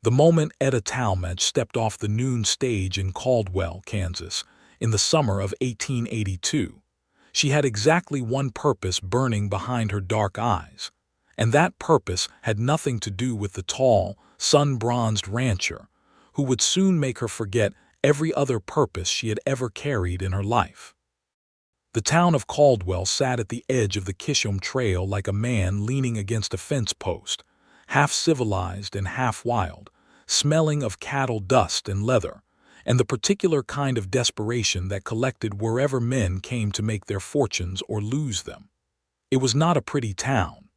The moment Etta Talmadge stepped off the noon stage in Caldwell, Kansas, in the summer of 1882, she had exactly one purpose burning behind her dark eyes, and that purpose had nothing to do with the tall, sun-bronzed rancher who would soon make her forget every other purpose she had ever carried in her life. The town of Caldwell sat at the edge of the Chisholm Trail like a man leaning against a fence post, half civilized and half wild, smelling of cattle dust and leather, and the particular kind of desperation that collected wherever men came to make their fortunes or lose them. It was not a pretty town.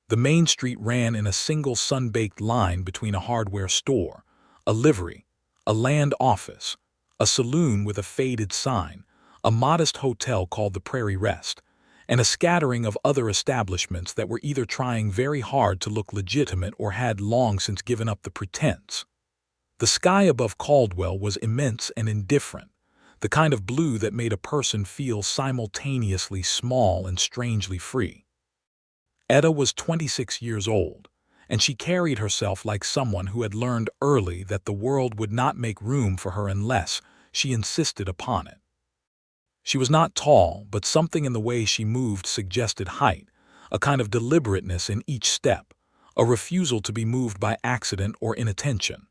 The main street ran in a single sun-baked line between a hardware store, a livery, a land office, a saloon with a faded sign, a modest hotel called the Prairie Rest, and a scattering of other establishments that were either trying very hard to look legitimate or had long since given up the pretense. The sky above Caldwell was immense and indifferent, the kind of blue that made a person feel simultaneously small and strangely free. Etta was 26 years old, and she carried herself like someone who had learned early that the world would not make room for her unless she insisted upon it. She was not tall, but something in the way she moved suggested height, a kind of deliberateness in each step, a refusal to be moved by accident or inattention.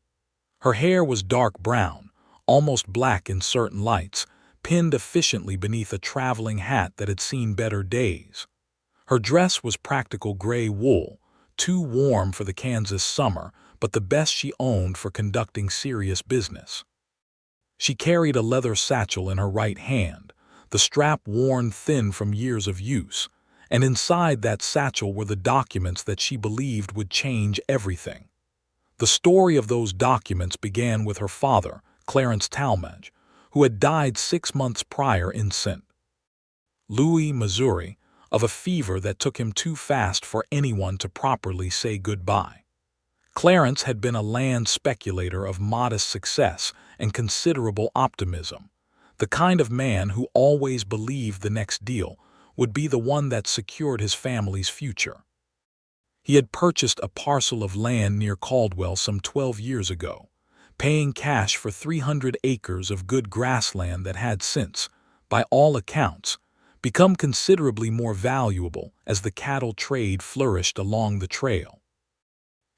Her hair was dark brown, almost black in certain lights, pinned efficiently beneath a traveling hat that had seen better days. Her dress was practical gray wool, too warm for the Kansas summer, but the best she owned for conducting serious business. She carried a leather satchel in her right hand, the strap worn thin from years of use, and inside that satchel were the documents that she believed would change everything. The story of those documents began with her father, Clarence Talmadge, who had died 6 months prior in St. Louis, Missouri, of a fever that took him too fast for anyone to properly say goodbye. Clarence had been a land speculator of modest success and considerable optimism, the kind of man who always believed the next deal would be the one that secured his family's future. He had purchased a parcel of land near Caldwell some 12 years ago, paying cash for 300 acres of good grassland that had since, by all accounts, become considerably more valuable as the cattle trade flourished along the trail.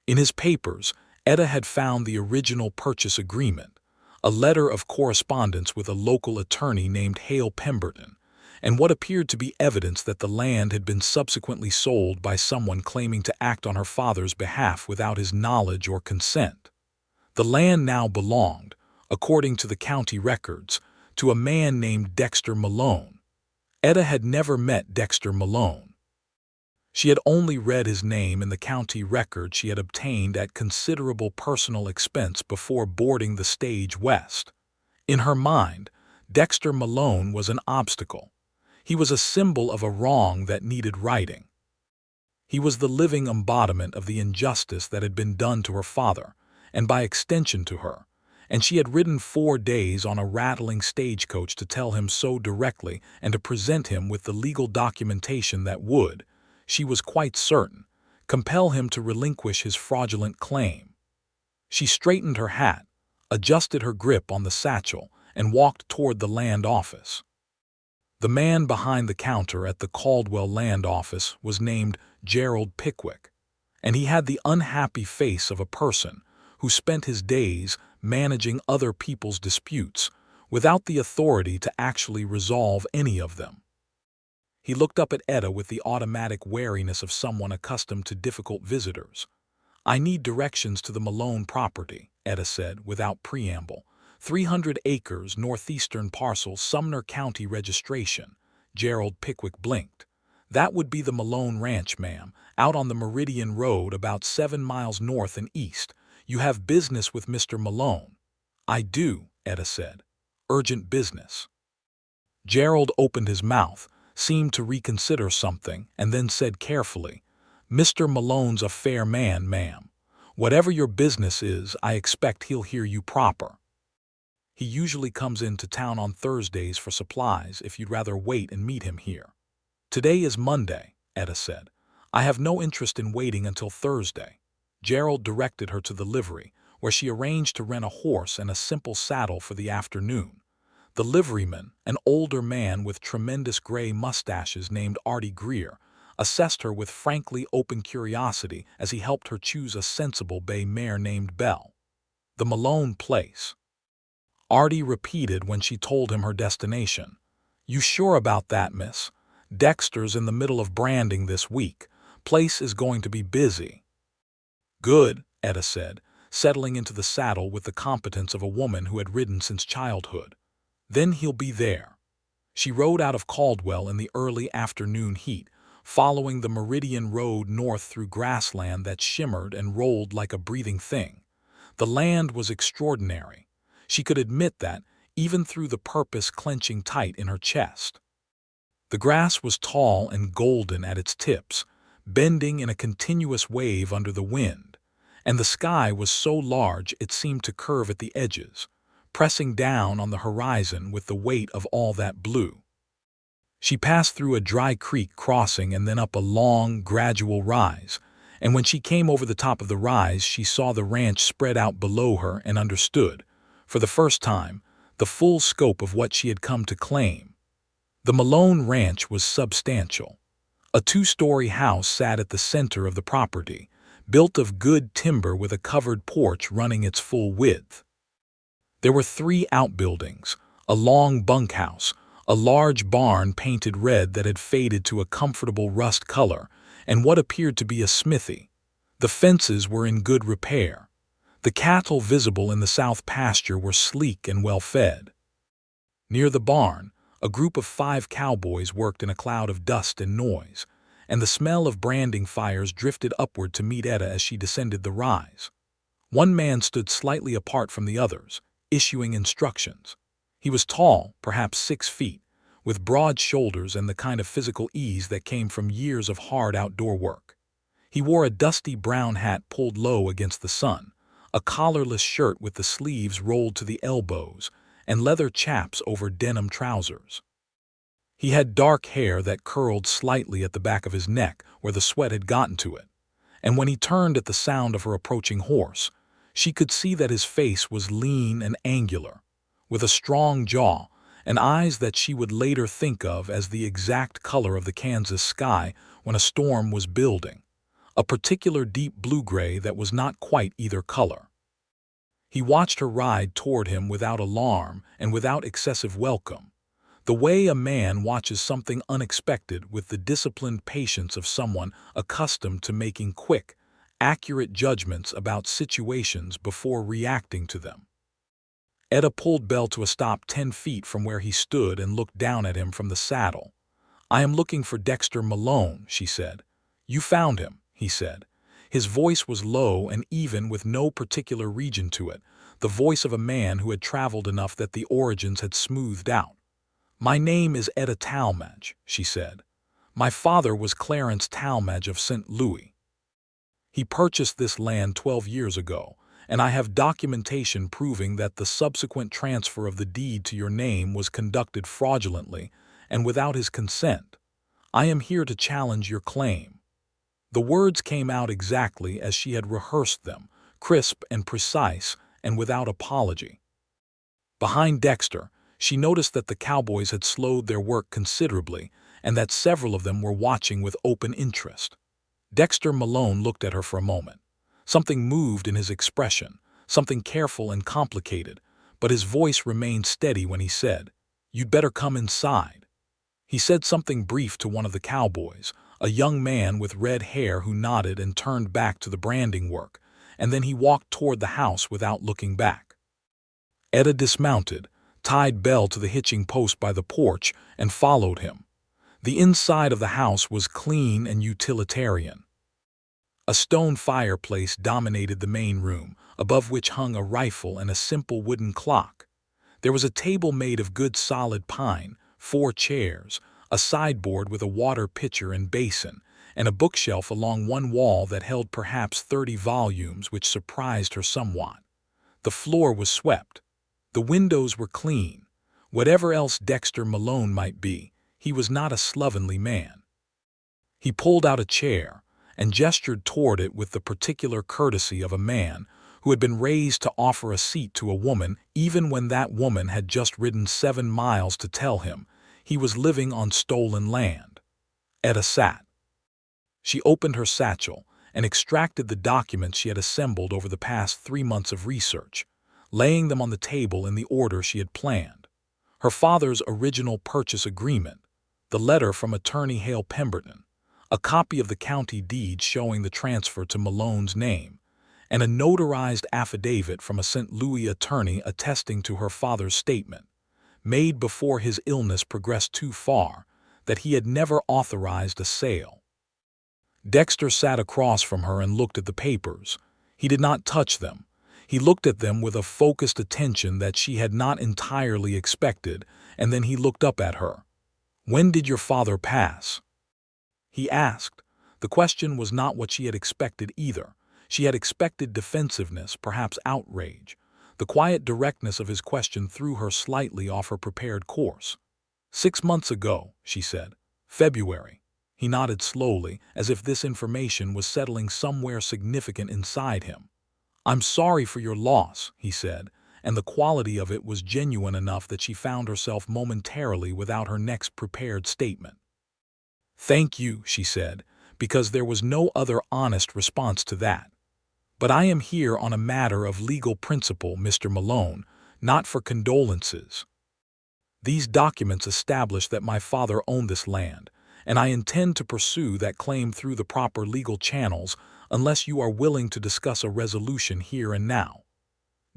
In his papers, Etta had found the original purchase agreement, a letter of correspondence with a local attorney named Hale Pemberton, and what appeared to be evidence that the land had been subsequently sold by someone claiming to act on her father's behalf without his knowledge or consent. The land now belonged, according to the county records, to a man named Dexter Malone. Etta had never met Dexter Malone. She had only read his name in the county record she had obtained at considerable personal expense before boarding the stage west. In her mind, Dexter Malone was an obstacle. He was a symbol of a wrong that needed righting. He was the living embodiment of the injustice that had been done to her father, and by extension to her, and she had ridden 4 days on a rattling stagecoach to tell him so directly and to present him with the legal documentation that would, she was quite certain, compel him to relinquish his fraudulent claim. She straightened her hat, adjusted her grip on the satchel, and walked toward the land office. The man behind the counter at the Caldwell land office was named Gerald Pickwick, and he had the unhappy face of a person who spent his days managing other people's disputes without the authority to actually resolve any of them. He looked up at Etta with the automatic wariness of someone accustomed to difficult visitors. "I need directions to the Malone property," Etta said without preamble. 300 acres, northeastern parcel, Sumner County registration. Gerald Pickwick blinked. "That would be the Malone Ranch, ma'am, out on the Meridian Road about 7 miles north and east. You have business with Mr. Malone." "I do," Etta said. "Urgent business." Gerald opened his mouth, seemed to reconsider something, and then said carefully, "Mr. Malone's a fair man, ma'am. Whatever your business is, I expect he'll hear you proper. He usually comes into town on Thursdays for supplies if you'd rather wait and meet him here." "Today is Monday," Etta said. "I have no interest in waiting until Thursday." Gerald directed her to the livery, where she arranged to rent a horse and a simple saddle for the afternoon. The liveryman, an older man with tremendous gray mustaches named Artie Greer, assessed her with frankly open curiosity as he helped her choose a sensible bay mare named Belle. The Malone place. Artie repeated when she told him her destination. "You sure about that, miss? Dexter's in the middle of branding this week. Place is going to be busy." "Good," Etta said, settling into the saddle with the competence of a woman who had ridden since childhood. "Then he'll be there." She rode out of Caldwell in the early afternoon heat, following the Meridian Road north through grassland that shimmered and rolled like a breathing thing. The land was extraordinary. She could admit that, even through the purpose clenching tight in her chest. The grass was tall and golden at its tips, bending in a continuous wave under the wind, and the sky was so large it seemed to curve at the edges, pressing down on the horizon with the weight of all that blue. She passed through a dry creek crossing and then up a long, gradual rise, and when she came over the top of the rise she saw the ranch spread out below her and understood, for the first time, the full scope of what she had come to claim. The Malone Ranch was substantial. A two-story house sat at the center of the property, built of good timber with a covered porch running its full width. There were 3 outbuildings, a long bunkhouse, a large barn painted red that had faded to a comfortable rust color, and what appeared to be a smithy. The fences were in good repair. The cattle visible in the south pasture were sleek and well-fed. Near the barn, a group of 5 cowboys worked in a cloud of dust and noise, and the smell of branding fires drifted upward to meet Etta as she descended the rise. One man stood slightly apart from the others, issuing instructions. He was tall, perhaps 6 feet, with broad shoulders and the kind of physical ease that came from years of hard outdoor work. He wore a dusty brown hat pulled low against the sun, a collarless shirt with the sleeves rolled to the elbows, and leather chaps over denim trousers. He had dark hair that curled slightly at the back of his neck where the sweat had gotten to it, and when he turned at the sound of her approaching horse, she could see that his face was lean and angular, with a strong jaw and eyes that she would later think of as the exact color of the Kansas sky when a storm was building, a particular deep blue-gray that was not quite either color. He watched her ride toward him without alarm and without excessive welcome, the way a man watches something unexpected with the disciplined patience of someone accustomed to making quick, accurate judgments about situations before reacting to them. Etta pulled Belle to a stop 10 feet from where he stood and looked down at him from the saddle. "I am looking for Dexter Malone," she said. "You found him," he said. His voice was low and even with no particular region to it, the voice of a man who had traveled enough that the origins had smoothed out. "My name is Etta Talmadge," she said. "My father was Clarence Talmadge of St. Louis. He purchased this land 12 years ago, and I have documentation proving that the subsequent transfer of the deed to your name was conducted fraudulently and without his consent. I am here to challenge your claim." The words came out exactly as she had rehearsed them, crisp and precise and without apology. Behind Dexter, she noticed that the cowboys had slowed their work considerably and that several of them were watching with open interest. Dexter Malone looked at her for a moment. Something moved in his expression, something careful and complicated, but his voice remained steady when he said, "You'd better come inside." He said something brief to one of the cowboys, a young man with red hair who nodded and turned back to the branding work, and then he walked toward the house without looking back. Etta dismounted, tied Belle to the hitching post by the porch, and followed him. The inside of the house was clean and utilitarian. A stone fireplace dominated the main room, above which hung a rifle and a simple wooden clock. There was a table made of good solid pine, 4 chairs, a sideboard with a water pitcher and basin, and a bookshelf along one wall that held perhaps 30 volumes, which surprised her somewhat. The floor was swept. The windows were clean. Whatever else Dexter Malone might be, he was not a slovenly man. He pulled out a chair, and gestured toward it with the particular courtesy of a man who had been raised to offer a seat to a woman even when that woman had just ridden 7 miles to tell him he was living on stolen land. Etta sat. She opened her satchel and extracted the documents she had assembled over the past 3 months of research, laying them on the table in the order she had planned. Her father's original purchase agreement, the letter from attorney Hale Pemberton, a copy of the county deed showing the transfer to Malone's name, and a notarized affidavit from a St. Louis attorney attesting to her father's statement, made before his illness progressed too far, that he had never authorized a sale. Dexter sat across from her and looked at the papers. He did not touch them. He looked at them with a focused attention that she had not entirely expected, and then he looked up at her. "When did your father pass?" he asked. The question was not what she had expected either. She had expected defensiveness, perhaps outrage. The quiet directness of his question threw her slightly off her prepared course. 6 months ago, she said. February. He nodded slowly, as if this information was settling somewhere significant inside him. "I'm sorry for your loss," he said, and the quality of it was genuine enough that she found herself momentarily without her next prepared statement. "Thank you," she said, because there was no other honest response to that. "But I am here on a matter of legal principle, Mr. Malone, not for condolences. These documents establish that my father owned this land, and I intend to pursue that claim through the proper legal channels unless you are willing to discuss a resolution here and now."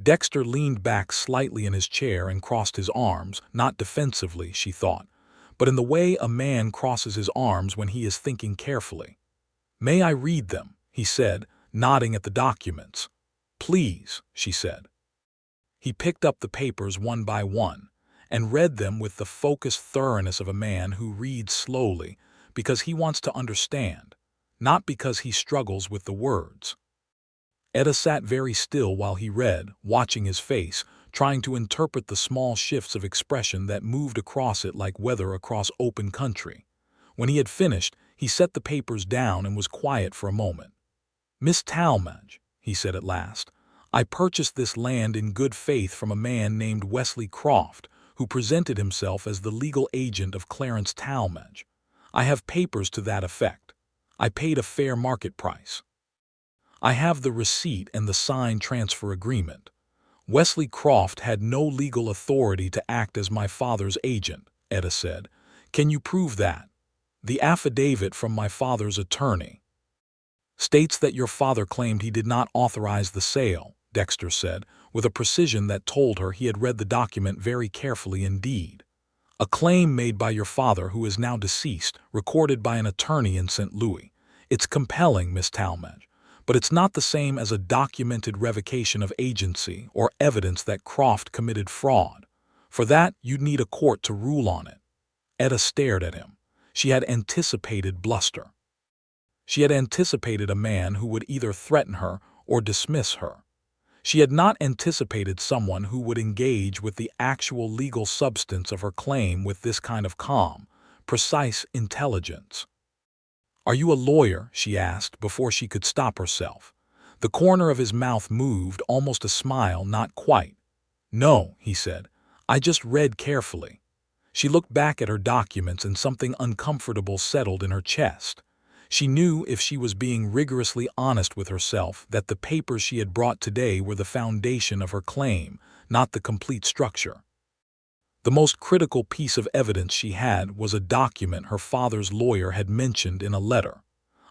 Dexter leaned back slightly in his chair and crossed his arms, not defensively, she thought, but in the way a man crosses his arms when he is thinking carefully. "May I read them?" he said, nodding at the documents. "Please," she said. He picked up the papers one by one and read them with the focused thoroughness of a man who reads slowly because he wants to understand, not because he struggles with the words. Etta sat very still while he read, watching his face, trying to interpret the small shifts of expression that moved across it like weather across open country. When he had finished, he set the papers down and was quiet for a moment. "Miss Talmadge," he said at last, "I purchased this land in good faith from a man named Wesley Croft, who presented himself as the legal agent of Clarence Talmadge. I have papers to that effect. I paid a fair market price. I have the receipt and the signed transfer agreement. Wesley Croft had no legal authority to act as my father's agent," Etta said. "Can you prove that?" "The affidavit from my father's attorney states that your father claimed he did not authorize the sale," Dexter said, with a precision that told her he had read the document very carefully indeed. "A claim made by your father, who is now deceased, recorded by an attorney in St. Louis. It's compelling, Miss Talmadge, but it's not the same as a documented revocation of agency or evidence that Croft committed fraud. For that, you'd need a court to rule on it." Etta stared at him. She had anticipated bluster. She had anticipated a man who would either threaten her or dismiss her. She had not anticipated someone who would engage with the actual legal substance of her claim with this kind of calm, precise intelligence. "Are you a lawyer?" she asked before she could stop herself. The corner of his mouth moved, almost a smile, not quite. "No," he said. "I just read carefully." She looked back at her documents and something uncomfortable settled in her chest. She knew, if she was being rigorously honest with herself, that the papers she had brought today were the foundation of her claim, not the complete structure. The most critical piece of evidence she had was a document her father's lawyer had mentioned in a letter,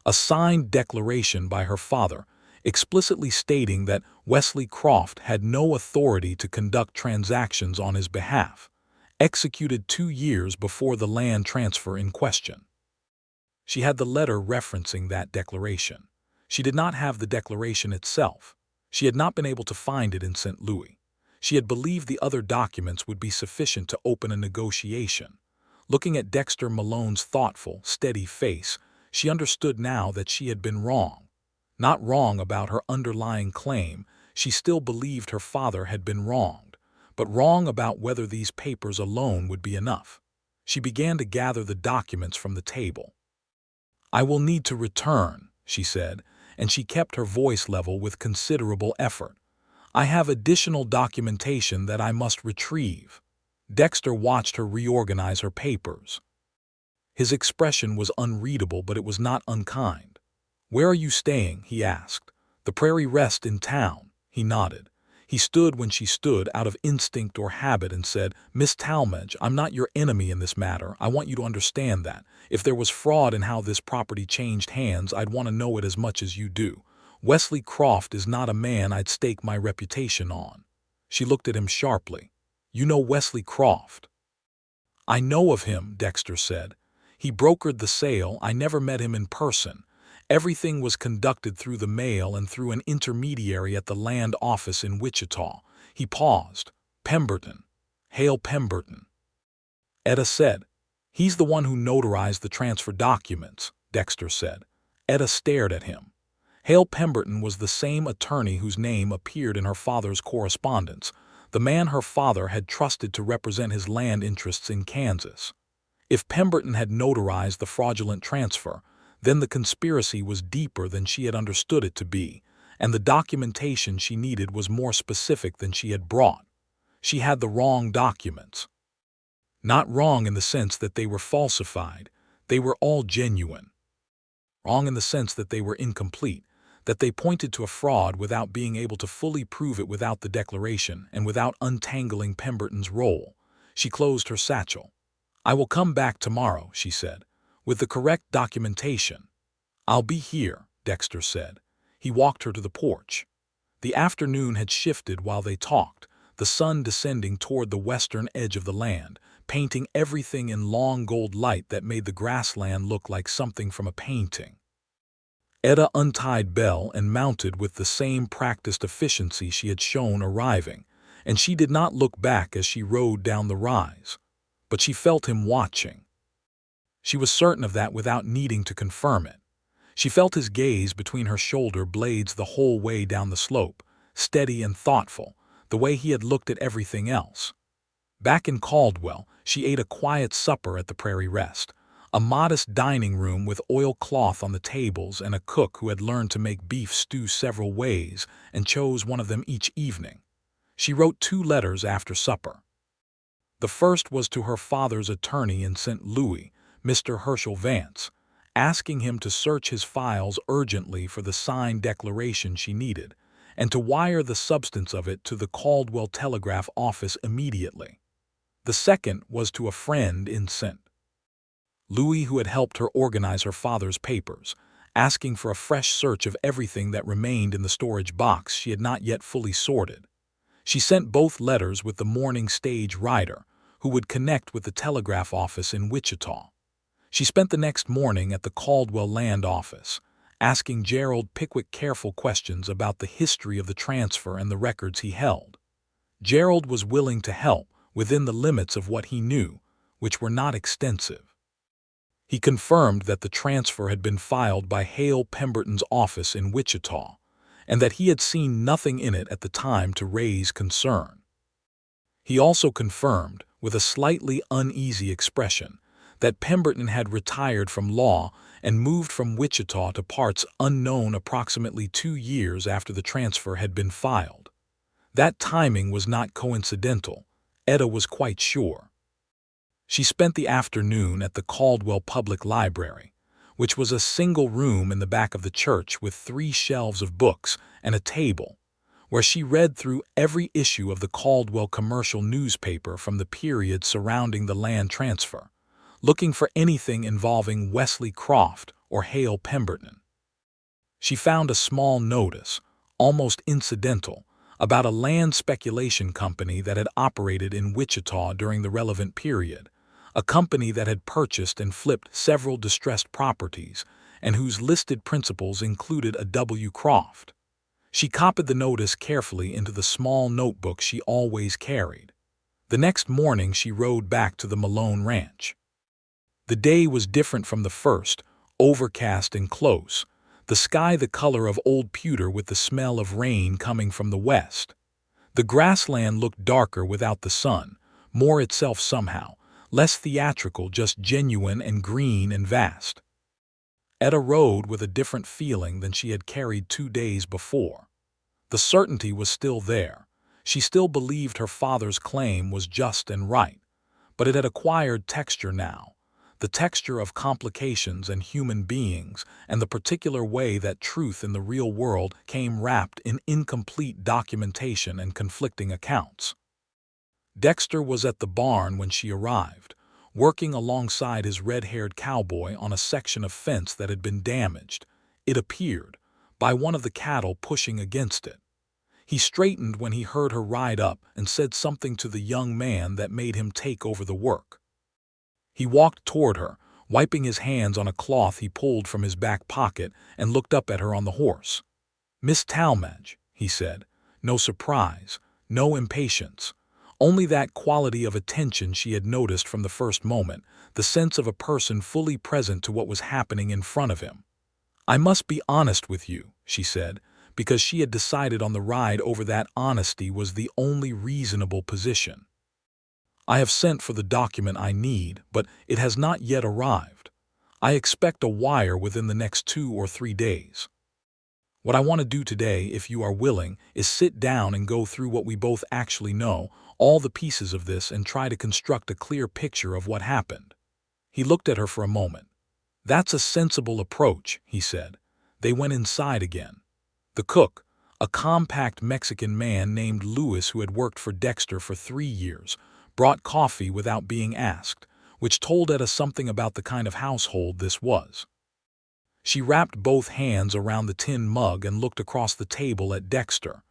a signed declaration by her father, explicitly stating that Wesley Croft had no authority to conduct transactions on his behalf, executed 2 years before the land transfer in question. She had the letter referencing that declaration. She did not have the declaration itself. She had not been able to find it in St. Louis. She had believed the other documents would be sufficient to open a negotiation. Looking at Dexter Malone's thoughtful, steady face, she understood now that she had been wrong. Not wrong about her underlying claim, she still believed her father had been wronged, but wrong about whether these papers alone would be enough. She began to gather the documents from the table. "I will need to return," she said, and she kept her voice level with considerable effort. "I have additional documentation that I must retrieve." Dexter watched her reorganize her papers. His expression was unreadable, but it was not unkind. "Where are you staying?" he asked. "The Prairie Rest in town." He nodded. He stood when she stood, out of instinct or habit, and said, "Miss Talmadge, I'm not your enemy in this matter. I want you to understand that. If there was fraud in how this property changed hands, I'd want to know it as much as you do. Wesley Croft is not a man I'd stake my reputation on." She looked at him sharply. "You know Wesley Croft?" "I know of him," Dexter said. "He brokered the sale. I never met him in person. Everything was conducted through the mail and through an intermediary at the land office in Wichita." He paused. "Pemberton. Hale Pemberton." Etta said. "He's the one who notarized the transfer documents," Dexter said. Etta stared at him. Hale Pemberton was the same attorney whose name appeared in her father's correspondence, the man her father had trusted to represent his land interests in Kansas. If Pemberton had notarized the fraudulent transfer, then the conspiracy was deeper than she had understood it to be, and the documentation she needed was more specific than she had brought. She had the wrong documents. Not wrong in the sense that they were falsified. They were all genuine. Wrong in the sense that they were incomplete, that they pointed to a fraud without being able to fully prove it without the declaration and without untangling Pemberton's role. She closed her satchel. "I will come back tomorrow," she said, "with the correct documentation." "I'll be here," Dexter said. He walked her to the porch. The afternoon had shifted while they talked, the sun descending toward the western edge of the land, painting everything in long gold light that made the grassland look like something from a painting. Etta untied Belle and mounted with the same practiced efficiency she had shown arriving, and she did not look back as she rode down the rise. But she felt him watching. She was certain of that without needing to confirm it. She felt his gaze between her shoulder blades the whole way down the slope, steady and thoughtful, the way he had looked at everything else. Back in Caldwell, she ate a quiet supper at the Prairie Rest, a modest dining room with oilcloth on the tables and a cook who had learned to make beef stew several ways and chose one of them each evening. She wrote 2 letters after supper. The first was to her father's attorney in St. Louis, Mr. Herschel Vance, asking him to search his files urgently for the signed declaration she needed, and to wire the substance of it to the Caldwell Telegraph office immediately. The second was to a friend in St. Louis who had helped her organize her father's papers, asking for a fresh search of everything that remained in the storage box she had not yet fully sorted. She sent both letters with the morning stage rider, who would connect with the telegraph office in Wichita. She spent the next morning at the Caldwell land office, asking Gerald Pickwick careful questions about the history of the transfer and the records he held. Gerald was willing to help within the limits of what he knew, which were not extensive. He confirmed that the transfer had been filed by Hale Pemberton's office in Wichita, and that he had seen nothing in it at the time to raise concern. He also confirmed, with a slightly uneasy expression, that Pemberton had retired from law and moved from Wichita to parts unknown approximately 2 years after the transfer had been filed. That timing was not coincidental, Etta was quite sure. She spent the afternoon at the Caldwell Public Library, which was a single room in the back of the church with 3 shelves of books and a table, where she read through every issue of the Caldwell commercial newspaper from the period surrounding the land transfer, looking for anything involving Wesley Croft or Hale Pemberton. She found a small notice, almost incidental, about a land speculation company that had operated in Wichita during the relevant period, a company that had purchased and flipped several distressed properties and whose listed principals included a W. Croft. She copied the notice carefully into the small notebook she always carried. The next morning she rode back to the Malone ranch. The day was different from the first, overcast and close, the sky the color of old pewter with the smell of rain coming from the west. The grassland looked darker without the sun, more itself somehow, less theatrical, just genuine and green and vast. Etta rode with a different feeling than she had carried 2 days before. The certainty was still there. She still believed her father's claim was just and right, but it had acquired texture now. The texture of complications and human beings, and the particular way that truth in the real world came wrapped in incomplete documentation and conflicting accounts. Dexter was at the barn when she arrived, working alongside his red-haired cowboy on a section of fence that had been damaged, it appeared, by one of the cattle pushing against it. He straightened when he heard her ride up and said something to the young man that made him take over the work. He walked toward her, wiping his hands on a cloth he pulled from his back pocket, and looked up at her on the horse. "Miss Talmadge," he said, no surprise, no impatience, only that quality of attention she had noticed from the first moment, the sense of a person fully present to what was happening in front of him. "I must be honest with you," she said, because she had decided on the ride over that honesty was the only reasonable position. "I have sent for the document I need, but it has not yet arrived. I expect a wire within the next 2 or 3 days. What I want to do today, if you are willing, is sit down and go through what we both actually know, all the pieces of this, and try to construct a clear picture of what happened." He looked at her for a moment. "That's a sensible approach," he said. They went inside again. The cook, a compact Mexican man named Louis who had worked for Dexter for 3 years, brought coffee without being asked, which told Etta something about the kind of household this was. She wrapped both hands around the tin mug and looked across the table at Dexter.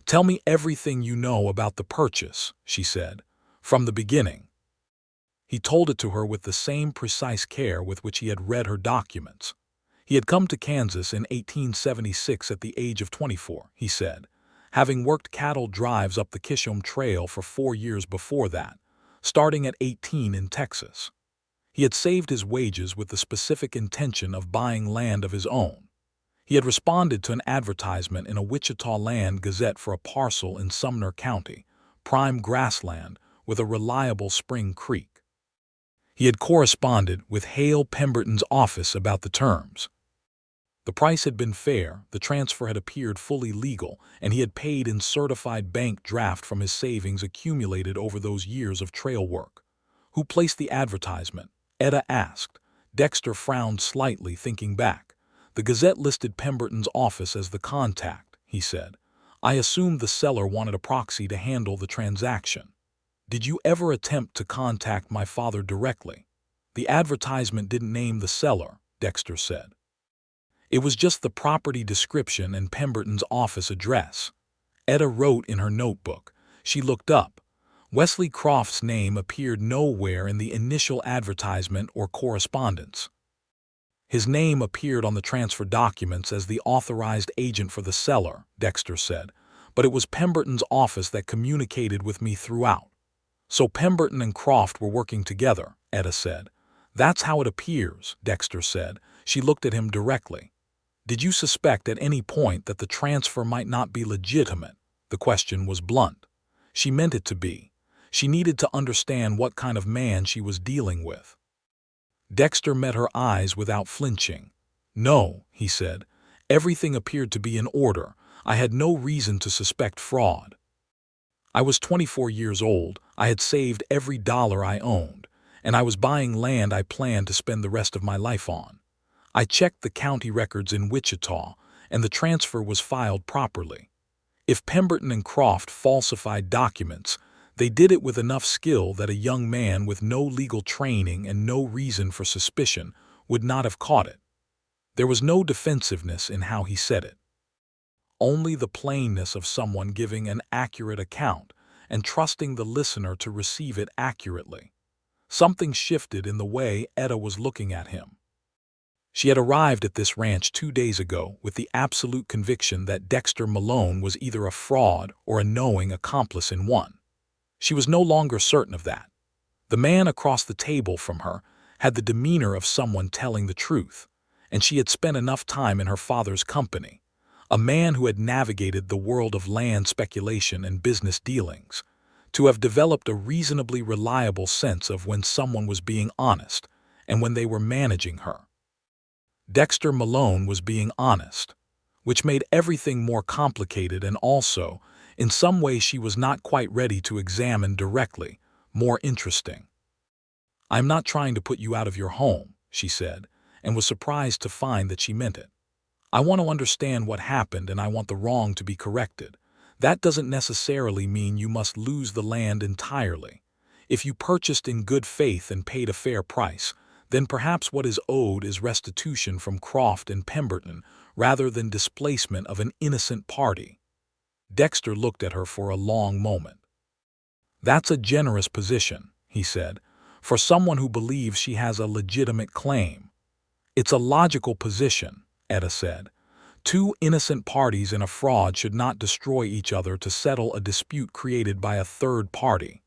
"Tell me everything you know about the purchase," she said, "from the beginning." He told it to her with the same precise care with which he had read her documents. He had come to Kansas in 1876 at the age of 24, he said, having worked cattle drives up the Chisholm Trail for 4 years before that, starting at 18 in Texas. He had saved his wages with the specific intention of buying land of his own. He had responded to an advertisement in a Wichita Land Gazette for a parcel in Sumner County, prime grassland with a reliable spring creek. He had corresponded with Hale Pemberton's office about the terms. The price had been fair, the transfer had appeared fully legal, and he had paid in certified bank draft from his savings accumulated over those years of trail work. "Who placed the advertisement?" Etta asked. Dexter frowned slightly, thinking back. "The Gazette listed Pemberton's office as the contact," he said. "I assumed the seller wanted a proxy to handle the transaction." "Did you ever attempt to contact my father directly?" "The advertisement didn't name the seller," Dexter said. "It was just the property description and Pemberton's office address." Etta wrote in her notebook. She looked up. Wesley Croft's name appeared nowhere in the initial advertisement or correspondence. "His name appeared on the transfer documents as the authorized agent for the seller," Dexter said, "but it was Pemberton's office that communicated with me throughout." "So Pemberton and Croft were working together," Etta said. "That's how it appears," Dexter said. She looked at him directly. "Did you suspect at any point that the transfer might not be legitimate?" The question was blunt. She meant it to be. She needed to understand what kind of man she was dealing with. Dexter met her eyes without flinching. "No," he said. "Everything appeared to be in order. I had no reason to suspect fraud. I was 24 years old, I had saved every dollar I owned, and I was buying land I planned to spend the rest of my life on. I checked the county records in Wichita, and the transfer was filed properly. If Pemberton and Croft falsified documents, they did it with enough skill that a young man with no legal training and no reason for suspicion would not have caught it." There was no defensiveness in how he said it. Only the plainness of someone giving an accurate account and trusting the listener to receive it accurately. Something shifted in the way Etta was looking at him. She had arrived at this ranch 2 days ago with the absolute conviction that Dexter Malone was either a fraud or a knowing accomplice in one. She was no longer certain of that. The man across the table from her had the demeanor of someone telling the truth, and she had spent enough time in her father's company, a man who had navigated the world of land speculation and business dealings, to have developed a reasonably reliable sense of when someone was being honest and when they were managing her. Dexter Malone was being honest, which made everything more complicated and also, in some way she was not quite ready to examine directly, more interesting. "I'm not trying to put you out of your home," she said, and was surprised to find that she meant it. "I want to understand what happened and I want the wrong to be corrected. That doesn't necessarily mean you must lose the land entirely. If you purchased in good faith and paid a fair price, then perhaps what is owed is restitution from Croft and Pemberton rather than displacement of an innocent party." Dexter looked at her for a long moment. "That's a generous position," he said, "for someone who believes she has a legitimate claim." "It's a logical position," Etta said. "Two innocent parties in a fraud should not destroy each other to settle a dispute created by a third party."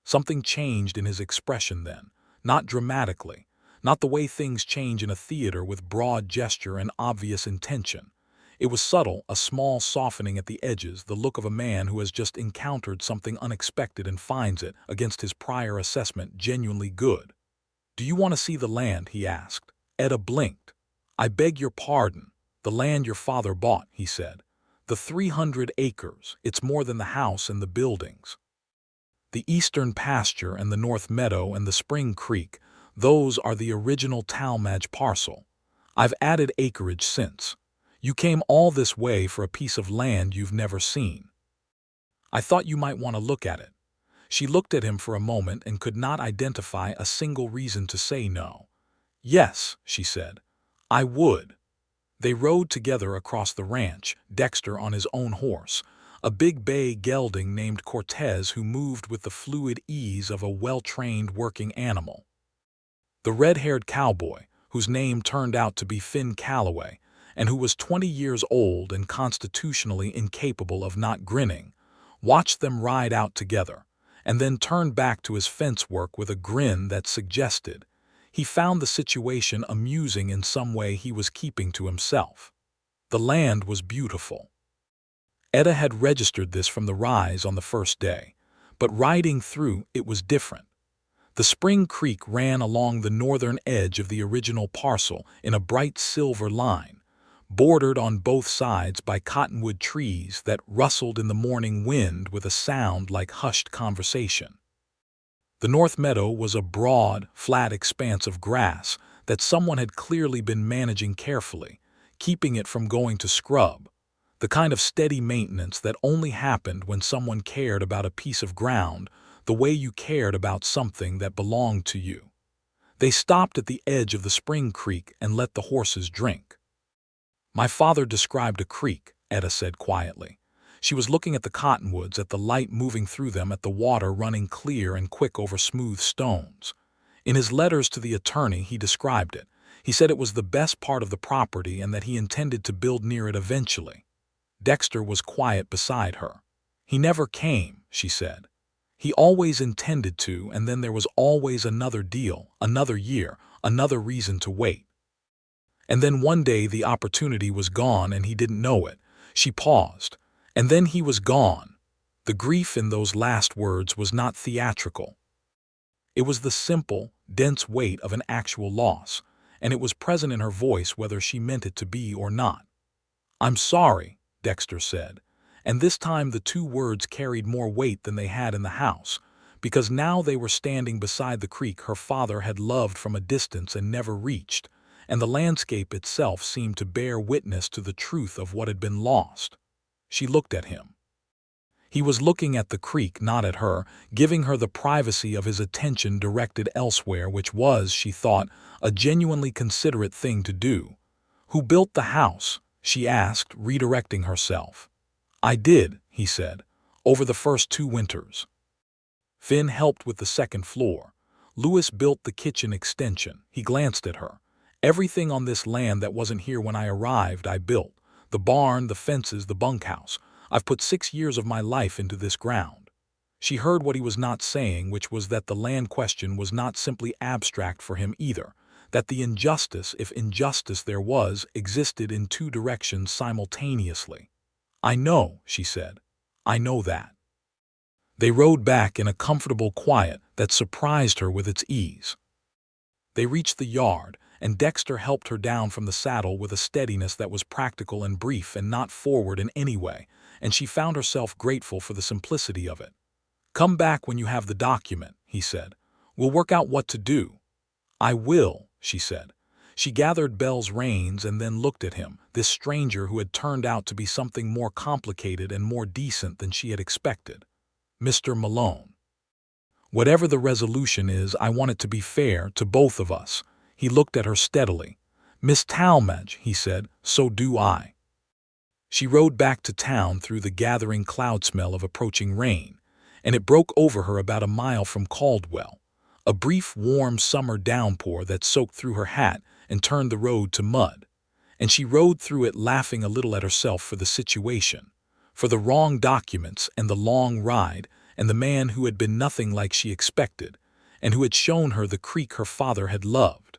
Something changed in his expression then, not dramatically, not the way things change in a theater with broad gesture and obvious intention. It was subtle, a small softening at the edges, the look of a man who has just encountered something unexpected and finds it, against his prior assessment, genuinely good. "Do you want to see the land?" he asked. Etta blinked. "I beg your pardon. The land your father bought," he said. "The 300 acres. It's more than the house and the buildings. The eastern pasture and the north meadow and the spring creek, those are the original Talmadge parcel. I've added acreage since. You came all this way for a piece of land you've never seen. I thought you might want to look at it." She looked at him for a moment and could not identify a single reason to say no. "Yes," she said, "I would." They rode together across the ranch, Dexter on his own horse, a big bay gelding named Cortez who moved with the fluid ease of a well-trained working animal. The red-haired cowboy, whose name turned out to be Finn Calloway, and who was 20 years old and constitutionally incapable of not grinning, watched them ride out together, and then turned back to his fence work with a grin that suggested he found the situation amusing in some way he was keeping to himself. The land was beautiful. Etta had registered this from the rise on the first day, but riding through it was different. The spring creek ran along the northern edge of the original parcel in a bright silver line, bordered on both sides by cottonwood trees that rustled in the morning wind with a sound like hushed conversation. The north meadow was a broad, flat expanse of grass that someone had clearly been managing carefully, keeping it from going to scrub, the kind of steady maintenance that only happened when someone cared about a piece of ground the way you cared about something that belonged to you. They stopped at the edge of the spring creek and let the horses drink. "My father described a creek," Etta said quietly. She was looking at the cottonwoods, at the light moving through them, at the water running clear and quick over smooth stones. "In his letters to the attorney he described it. He said it was the best part of the property and that he intended to build near it eventually." Dexter was quiet beside her. "He never came," she said. "He always intended to, and then there was always another deal, another year, another reason to wait. And then one day the opportunity was gone and he didn't know it." She paused. "And then he was gone." The grief in those last words was not theatrical. It was the simple, dense weight of an actual loss, and it was present in her voice whether she meant it to be or not. "I'm sorry," Dexter said, and this time the two words carried more weight than they had in the house, because now they were standing beside the creek her father had loved from a distance and never reached, and the landscape itself seemed to bear witness to the truth of what had been lost. She looked at him. He was looking at the creek, not at her, giving her the privacy of his attention directed elsewhere, which was, she thought, a genuinely considerate thing to do. "Who built the house?" she asked, redirecting herself. "I did," he said, "over the first 2 winters. Finn helped with the second floor. Lewis built the kitchen extension." He glanced at her. "Everything on this land that wasn't here when I arrived, I built. The barn, the fences, the bunkhouse. I've put 6 years of my life into this ground." She heard what he was not saying, which was that the land question was not simply abstract for him either, that the injustice, if injustice there was, existed in 2 directions simultaneously. "I know," she said. "I know that." They rode back in a comfortable quiet that surprised her with its ease. They reached the yard, and Dexter helped her down from the saddle with a steadiness that was practical and brief and not forward in any way, and she found herself grateful for the simplicity of it. "Come back when you have the document," he said. "We'll work out what to do." "I will," she said. She gathered Belle's reins and then looked at him, this stranger who had turned out to be something more complicated and more decent than she had expected. "Mr. Malone, whatever the resolution is, I want it to be fair to both of us." He looked at her steadily. "Miss Talmadge," he said, "so do I." She rode back to town through the gathering cloud smell of approaching rain, and it broke over her about a mile from Caldwell, a brief warm summer downpour that soaked through her hat and turned the road to mud, and she rode through it laughing a little at herself for the situation, for the wrong documents and the long ride and the man who had been nothing like she expected and who had shown her the creek her father had loved.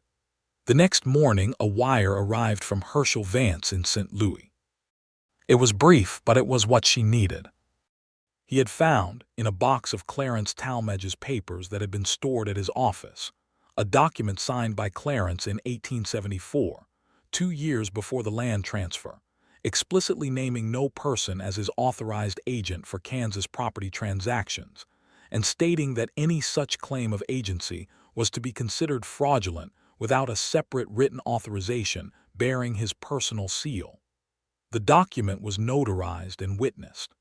The next morning a wire arrived from Herschel Vance in St. Louis. It was brief, but it was what she needed. He had found, in a box of Clarence Talmadge's papers that had been stored at his office, a document signed by Clarence in 1874, 2 years before the land transfer, explicitly naming no person as his authorized agent for Kansas property transactions, and stating that any such claim of agency was to be considered fraudulent without a separate written authorization bearing his personal seal. The document was notarized and witnessed.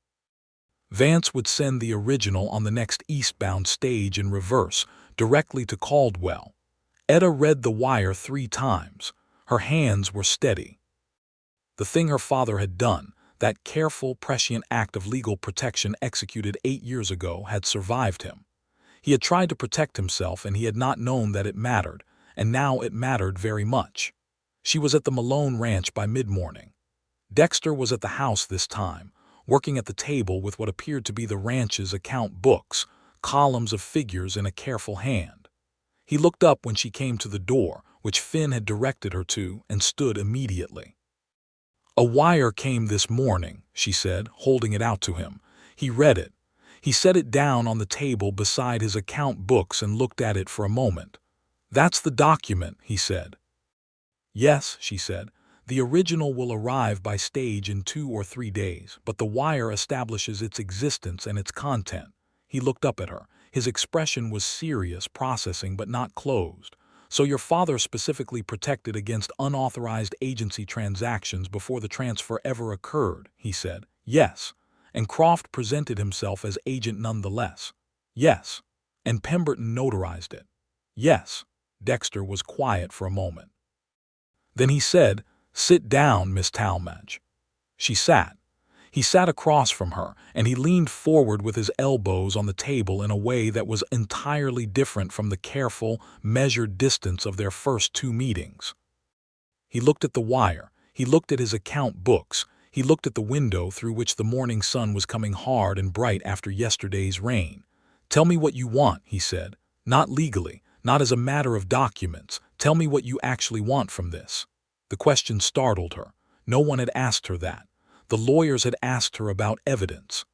Vance would send the original on the next eastbound stage in reverse, directly to Caldwell. Etta read the wire 3 times. Her hands were steady. The thing her father had done, that careful, prescient act of legal protection executed 8 years ago, had survived him. He had tried to protect himself, and he had not known that it mattered, and now it mattered very much. She was at the Malone ranch by mid-morning. Dexter was at the house this time, working at the table with what appeared to be the ranch's account books, columns of figures in a careful hand. He looked up when she came to the door, which Finn had directed her to, and stood immediately. "A wire came this morning," she said, holding it out to him. He read it. He set it down on the table beside his account books and looked at it for a moment. "That's the document," he said. "Yes," she said. "The original will arrive by stage in 2 or 3 days, but the wire establishes its existence and its content." He looked up at her. His expression was serious, processing but not closed. "So your father specifically protected against unauthorized agency transactions before the transfer ever occurred," he said. "Yes." "And Croft presented himself as agent nonetheless." "Yes." "And Pemberton notarized it." "Yes." Dexter was quiet for a moment. Then he said, "Sit down, Miss Talmadge." She sat. He sat across from her, and he leaned forward with his elbows on the table in a way that was entirely different from the careful, measured distance of their first 2 meetings. He looked at the wire. He looked at his account books. He looked at the window through which the morning sun was coming hard and bright after yesterday's rain. "Tell me what you want," he said. "Not legally, not as a matter of documents. Tell me what you actually want from this." The question startled her. No one had asked her that. The lawyers had asked her about evidence.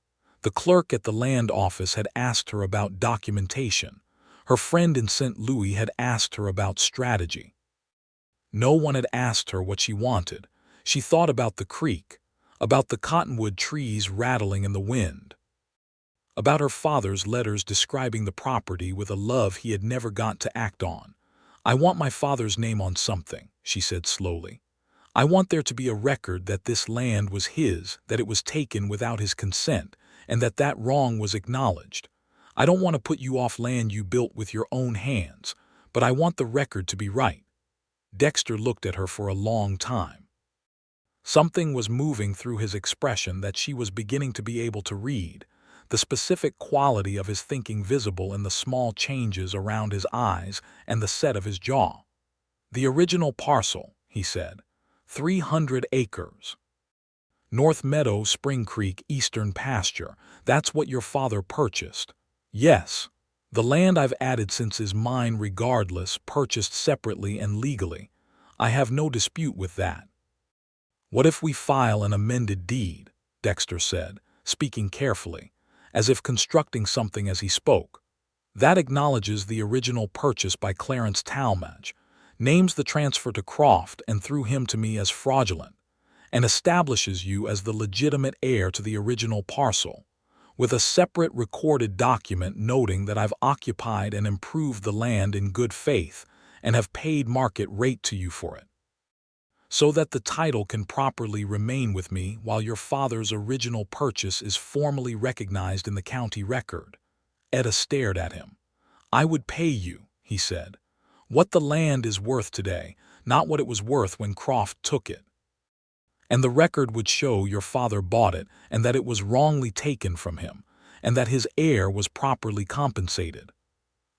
The clerk at the land office had asked her about documentation. Her friend in St. Louis had asked her about strategy. No one had asked her what she wanted. She thought about the creek, about the cottonwood trees rattling in the wind, about her father's letters describing the property with a love he had never got to act on. "I want my father's name on something," she said slowly. "I want there to be a record that this land was his, that it was taken without his consent, and that that wrong was acknowledged. I don't want to put you off land you built with your own hands, but I want the record to be right." Dexter looked at her for a long time. Something was moving through his expression that she was beginning to be able to read, the specific quality of his thinking visible in the small changes around his eyes and the set of his jaw. "The original parcel," he said. 300 acres. North Meadow, Spring Creek, Eastern Pasture. That's what your father purchased." "Yes." "The land I've added since is mine regardless, purchased separately and legally. I have no dispute with that." "What if we file an amended deed?" Dexter said, speaking carefully, as if constructing something as he spoke. "That acknowledges the original purchase by Clarence Talmadge. names the transfer to Croft and through him to me as fraudulent, and establishes you as the legitimate heir to the original parcel, with a separate recorded document noting that I've occupied and improved the land in good faith and have paid market rate to you for it, so that the title can properly remain with me while your father's original purchase is formally recognized in the county record. Etta stared at him. I would pay you, he said, what the land is worth today, not what it was worth when Croft took it. And the record would show your father bought it and that it was wrongly taken from him, and that his heir was properly compensated.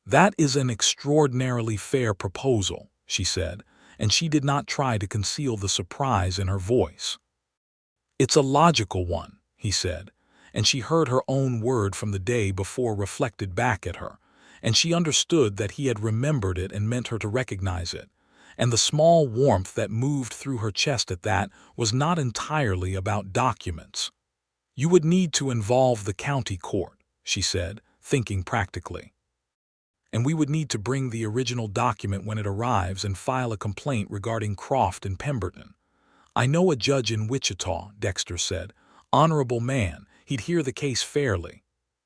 That is an extraordinarily fair proposal, she said, and she did not try to conceal the surprise in her voice. It's a logical one, he said, and she heard her own word from the day before reflected back at her, and she understood that he had remembered it and meant her to recognize it, and the small warmth that moved through her chest at that was not entirely about documents. You would need to involve the county court, she said, thinking practically. And we would need to bring the original document when it arrives and file a complaint regarding Croft and Pemberton. I know a judge in Wichita, Dexter said. Honorable man, he'd hear the case fairly.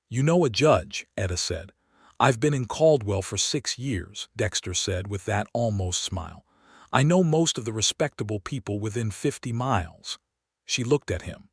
You know a judge, Etta said. I've been in Caldwell for 6 years, Dexter said with that almost smile. I know most of the respectable people within 50 miles. She looked at him.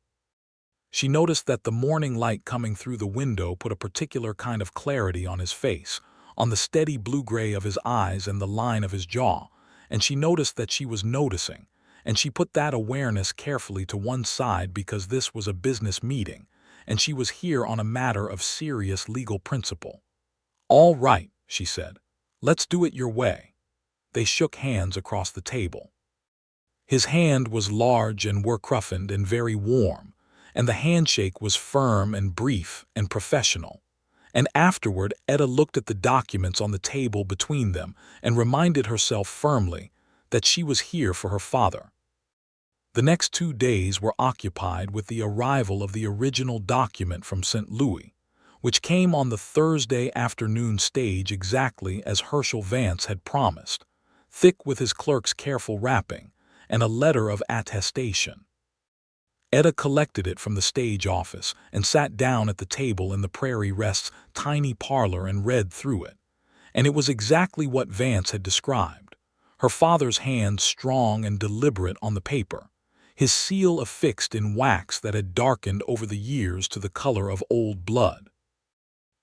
She noticed that the morning light coming through the window put a particular kind of clarity on his face, on the steady blue-gray of his eyes and the line of his jaw, and she noticed that she was noticing, and she put that awareness carefully to one side because this was a business meeting, and she was here on a matter of serious legal principle. All right, she said. Let's do it your way. They shook hands across the table. His hand was large and work-roughened and very warm, and the handshake was firm and brief and professional. And afterward, Etta looked at the documents on the table between them and reminded herself firmly that she was here for her father. The next 2 days were occupied with the arrival of the original document from St. Louis, which came on the Thursday afternoon stage exactly as Herschel Vance had promised, thick with his clerk's careful wrapping, and a letter of attestation. Etta collected it from the stage office and sat down at the table in the Prairie Rest's tiny parlor and read through it. And it was exactly what Vance had described. Her father's hand strong and deliberate on the paper, his seal affixed in wax that had darkened over the years to the color of old blood.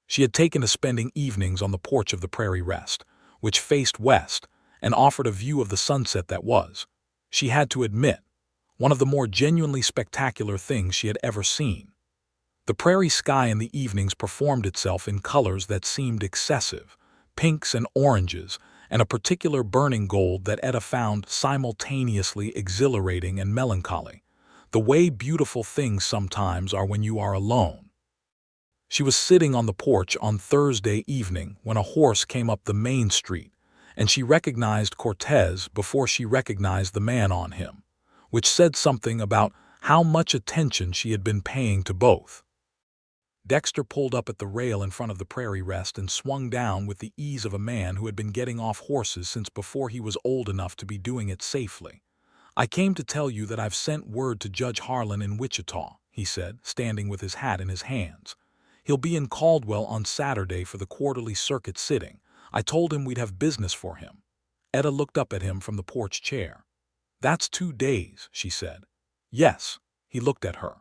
She had taken to spending evenings on the porch of the Prairie Rest, which faced west and offered a view of the sunset that was, she had to admit, one of the more genuinely spectacular things she had ever seen. The prairie sky in the evenings performed itself in colors that seemed excessive, pinks and oranges, and a particular burning gold that Etta found simultaneously exhilarating and melancholy, the way beautiful things sometimes are when you are alone. She was sitting on the porch on Thursday evening when a horse came up the main street, and she recognized Cortez before she recognized the man on him, which said something about how much attention she had been paying to both. Dexter pulled up at the rail in front of the Prairie Rest and swung down with the ease of a man who had been getting off horses since before he was old enough to be doing it safely. I came to tell you that I've sent word to Judge Harlan in Wichita, he said, standing with his hat in his hands. He'll be in Caldwell on Saturday for the quarterly circuit sitting. I told him we'd have business for him. Etta looked up at him from the porch chair. That's 2 days, she said. Yes, he looked at her.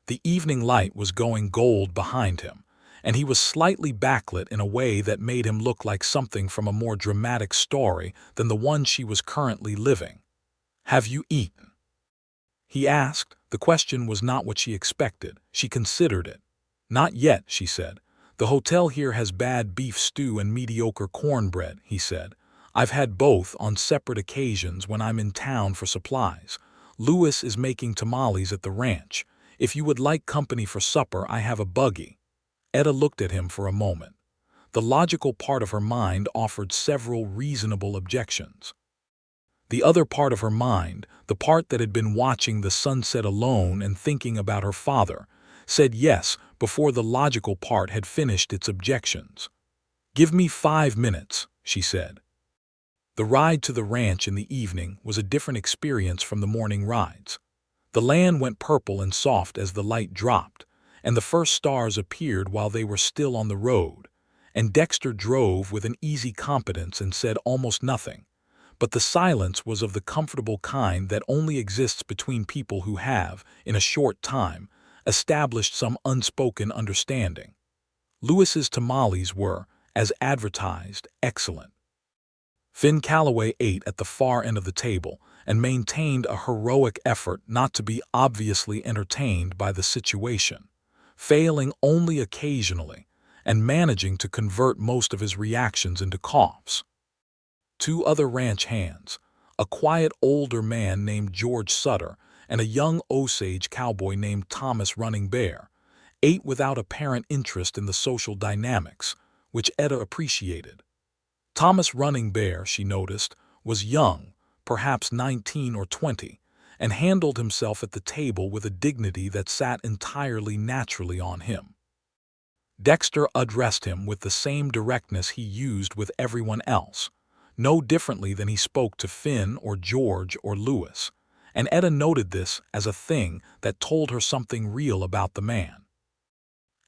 The evening light was going gold behind him, and he was slightly backlit in a way that made him look like something from a more dramatic story than the one she was currently living. Have you eaten? He asked. The question was not what she expected. She considered it. Not yet, she said. The hotel here has bad beef stew and mediocre cornbread, he said. I've had both on separate occasions when I'm in town for supplies. Lewis is making tamales at the ranch. If you would like company for supper, I have a buggy. Etta looked at him for a moment. The logical part of her mind offered several reasonable objections. The other part of her mind, the part that had been watching the sunset alone and thinking about her father, said yes before the logical part had finished its objections. Give me 5 minutes, she said. The ride to the ranch in the evening was a different experience from the morning rides. The land went purple and soft as the light dropped, and the first stars appeared while they were still on the road, and Dexter drove with an easy competence and said almost nothing. But the silence was of the comfortable kind that only exists between people who have, in a short time, established some unspoken understanding. Lewis's tamales were, as advertised, excellent. Finn Calloway ate at the far end of the table and maintained a heroic effort not to be obviously entertained by the situation, failing only occasionally and managing to convert most of his reactions into coughs. Two other ranch hands, a quiet older man named George Sutter and a young Osage cowboy named Thomas Running Bear, ate without apparent interest in the social dynamics, which Etta appreciated. Thomas Running Bear, she noticed, was young, perhaps 19 or 20, and handled himself at the table with a dignity that sat entirely naturally on him. Dexter addressed him with the same directness he used with everyone else, no differently than he spoke to Finn or George or Lewis, and Etta noted this as a thing that told her something real about the man.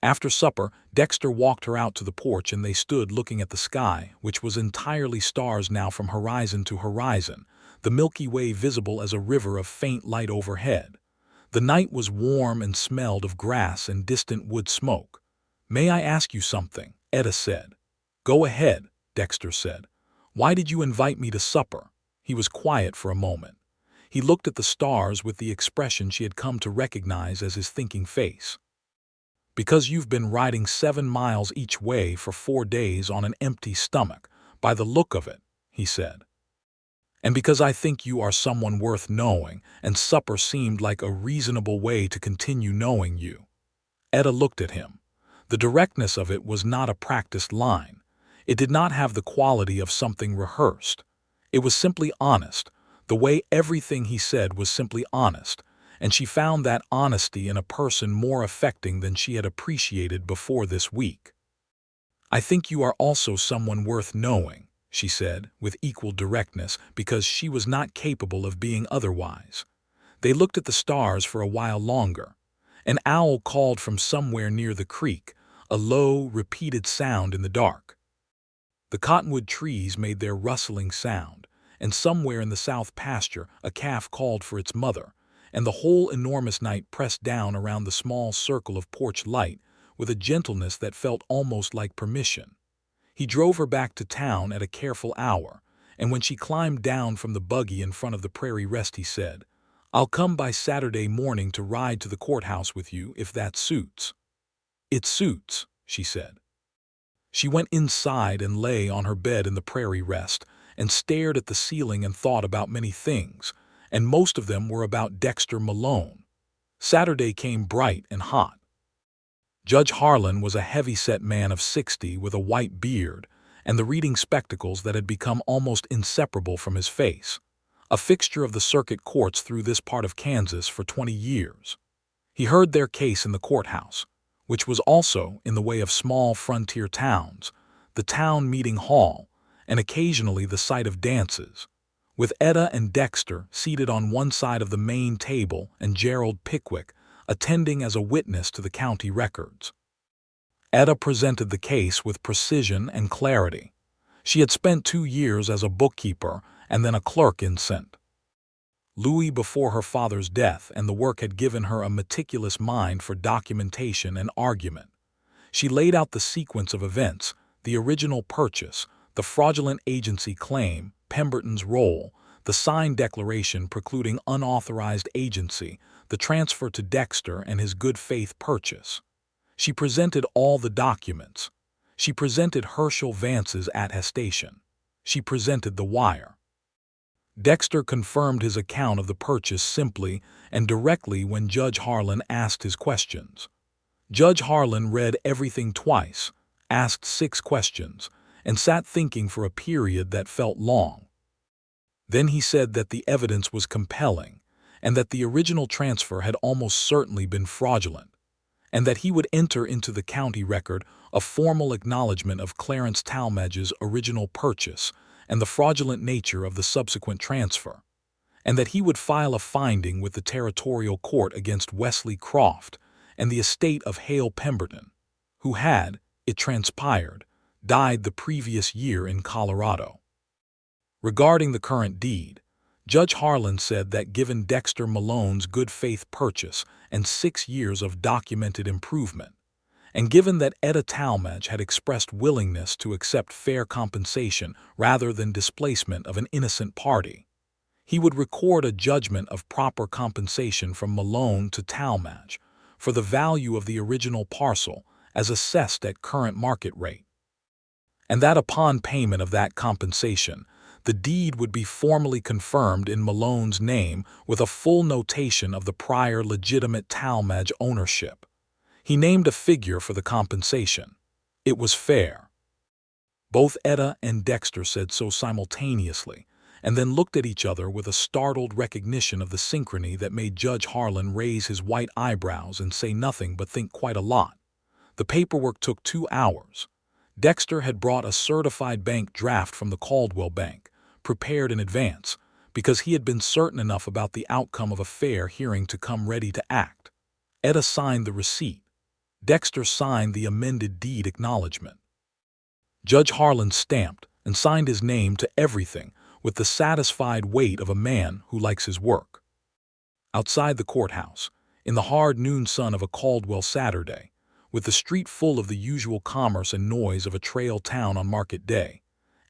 After supper, Dexter walked her out to the porch and they stood looking at the sky, which was entirely stars now from horizon to horizon, the Milky Way visible as a river of faint light overhead. The night was warm and smelled of grass and distant wood smoke. "May I ask you something?" Etta said. "Go ahead," Dexter said. "Why did you invite me to supper?" He was quiet for a moment. He looked at the stars with the expression she had come to recognize as his thinking face. "Because you've been riding 7 miles each way for 4 days on an empty stomach, by the look of it," he said. "And because I think you are someone worth knowing, and supper seemed like a reasonable way to continue knowing you." Etta looked at him. The directness of it was not a practiced line. It did not have the quality of something rehearsed. It was simply honest. The way everything he said was simply honest, and she found that honesty in a person more affecting than she had appreciated before this week. "I think you are also someone worth knowing," she said, with equal directness, because she was not capable of being otherwise. They looked at the stars for a while longer. An owl called from somewhere near the creek, a low, repeated sound in the dark. The cottonwood trees made their rustling sound, and somewhere in the south pasture a calf called for its mother, and the whole enormous night pressed down around the small circle of porch light with a gentleness that felt almost like permission. He drove her back to town at a careful hour, and when she climbed down from the buggy in front of the Prairie Rest he said, "I'll come by Saturday morning to ride to the courthouse with you if that suits." "It suits," she said. She went inside and lay on her bed in the Prairie Rest and stared at the ceiling and thought about many things, and most of them were about Dexter Malone. Saturday came bright and hot. Judge Harlan was a heavy-set man of 60 with a white beard and the reading spectacles that had become almost inseparable from his face, a fixture of the circuit courts through this part of Kansas for 20 years. He heard their case in the courthouse, which was also, in the way of small frontier towns, the town meeting hall, and occasionally the site of dances, with Etta and Dexter seated on one side of the main table and Gerald Pickwick attending as a witness to the county records. Etta presented the case with precision and clarity. She had spent 2 years as a bookkeeper and then a clerk in St. Louis before her father's death, and the work had given her a meticulous mind for documentation and argument. She laid out the sequence of events, the original purchase, the fraudulent agency claim, Pemberton's role, the signed declaration precluding unauthorized agency, the transfer to Dexter and his good faith purchase. She presented all the documents. She presented Herschel Vance's attestation. She presented the wire. Dexter confirmed his account of the purchase simply and directly when Judge Harlan asked his questions. Judge Harlan read everything twice, asked 6 questions, and sat thinking for a period that felt long. Then he said that the evidence was compelling, and that the original transfer had almost certainly been fraudulent, and that he would enter into the county record a formal acknowledgment of Clarence Talmadge's original purchase, and the fraudulent nature of the subsequent transfer, and that he would file a finding with the territorial court against Wesley Croft and the estate of Hale Pemberton, who had, it transpired, died the previous year in Colorado. Regarding the current deed, Judge Harlan said that given Dexter Malone's good faith purchase and 6 years of documented improvement, and given that Etta Talmadge had expressed willingness to accept fair compensation rather than displacement of an innocent party, he would record a judgment of proper compensation from Malone to Talmadge for the value of the original parcel as assessed at current market rate, and that upon payment of that compensation, the deed would be formally confirmed in Malone's name with a full notation of the prior legitimate Talmadge ownership. He named a figure for the compensation. It was fair. Both Etta and Dexter said so simultaneously, and then looked at each other with a startled recognition of the synchrony that made Judge Harlan raise his white eyebrows and say nothing but think quite a lot. The paperwork took 2 hours. Dexter had brought a certified bank draft from the Caldwell Bank, prepared in advance, because he had been certain enough about the outcome of a fair hearing to come ready to act. Etta signed the receipt. Dexter signed the amended deed acknowledgement. Judge Harlan stamped and signed his name to everything with the satisfied weight of a man who likes his work. Outside the courthouse, in the hard noon sun of a Caldwell Saturday, with the street full of the usual commerce and noise of a trail town on market day,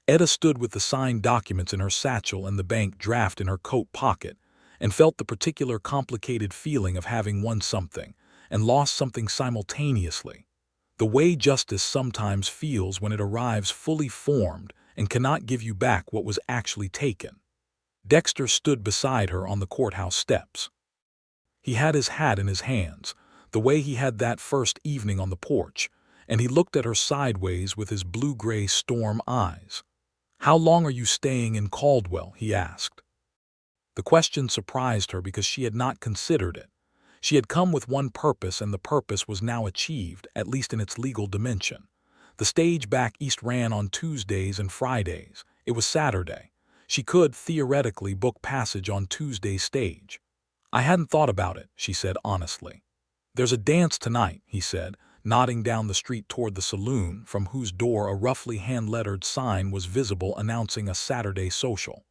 Etta stood with the signed documents in her satchel and the bank draft in her coat pocket, and felt the particular complicated feeling of having won something and lost something simultaneously, the way justice sometimes feels when it arrives fully formed and cannot give you back what was actually taken. Dexter stood beside her on the courthouse steps. He had his hat in his hands, the way he had that first evening on the porch, and he looked at her sideways with his blue-gray storm eyes. "How long are you staying in Caldwell?" he asked. The question surprised her because she had not considered it. She had come with one purpose, and the purpose was now achieved, at least in its legal dimension. The stage back east ran on Tuesdays and Fridays. It was Saturday. She could, theoretically, book passage on Tuesday's stage. "I hadn't thought about it," she said honestly. "There's a dance tonight," he said, nodding down the street toward the saloon, from whose door a roughly hand-lettered sign was visible announcing a Saturday social.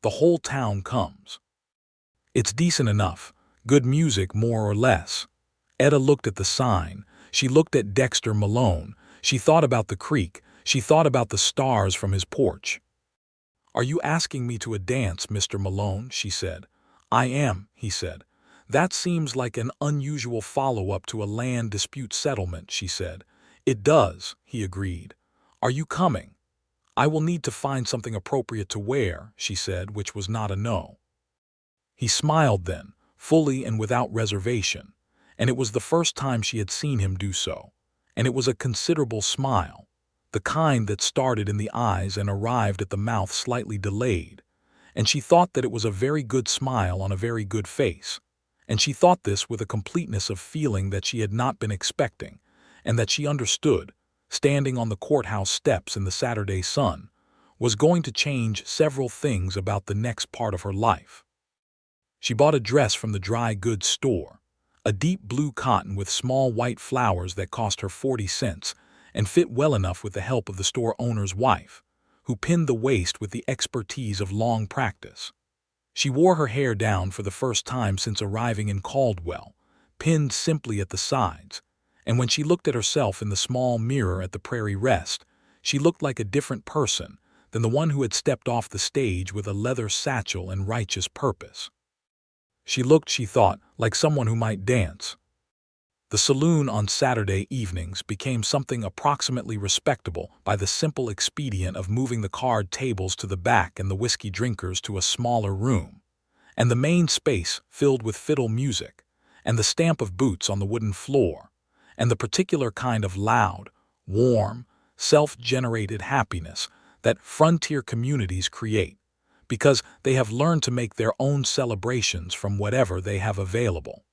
"The whole town comes. It's decent enough. Good music, more or less." Etta looked at the sign. She looked at Dexter Malone. She thought about the creek. She thought about the stars from his porch. "Are you asking me to a dance, Mr. Malone?" she said. "I am," he said. "That seems like an unusual follow-up to a land dispute settlement," she said. "It does," he agreed. "Are you coming?" "I will need to find something appropriate to wear," she said, which was not a no. He smiled then, fully and without reservation, and it was the first time she had seen him do so, and it was a considerable smile, the kind that started in the eyes and arrived at the mouth slightly delayed, and she thought that it was a very good smile on a very good face. And she thought this with a completeness of feeling that she had not been expecting, and that she understood, standing on the courthouse steps in the Saturday sun, was going to change several things about the next part of her life. She bought a dress from the dry goods store, a deep blue cotton with small white flowers that cost her 40 cents and fit well enough with the help of the store owner's wife, who pinned the waist with the expertise of long practice. She wore her hair down for the first time since arriving in Caldwell, pinned simply at the sides, and when she looked at herself in the small mirror at the Prairie Rest, she looked like a different person than the one who had stepped off the stage with a leather satchel and righteous purpose. She looked, she thought, like someone who might dance. The saloon on Saturday evenings became something approximately respectable by the simple expedient of moving the card tables to the back and the whiskey drinkers to a smaller room, and the main space filled with fiddle music, and the stamp of boots on the wooden floor, and the particular kind of loud, warm, self-generated happiness that frontier communities create, because they have learned to make their own celebrations from whatever they have available.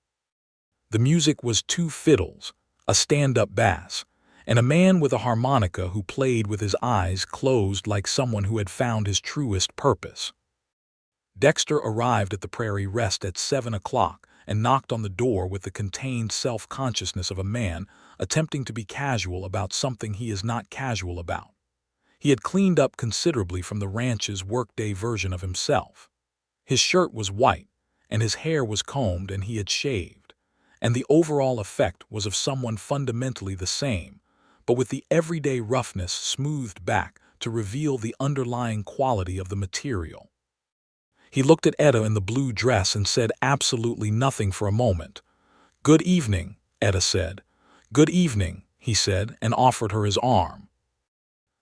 The music was 2 fiddles, a stand-up bass, and a man with a harmonica who played with his eyes closed like someone who had found his truest purpose. Dexter arrived at the Prairie Rest at 7 o'clock and knocked on the door with the contained self-consciousness of a man attempting to be casual about something he is not casual about. He had cleaned up considerably from the ranch's workday version of himself. His shirt was white, and his hair was combed and he had shaved, and the overall effect was of someone fundamentally the same, but with the everyday roughness smoothed back to reveal the underlying quality of the material. He looked at Etta in the blue dress and said absolutely nothing for a moment. "Good evening," Etta said. "Good evening," he said, and offered her his arm.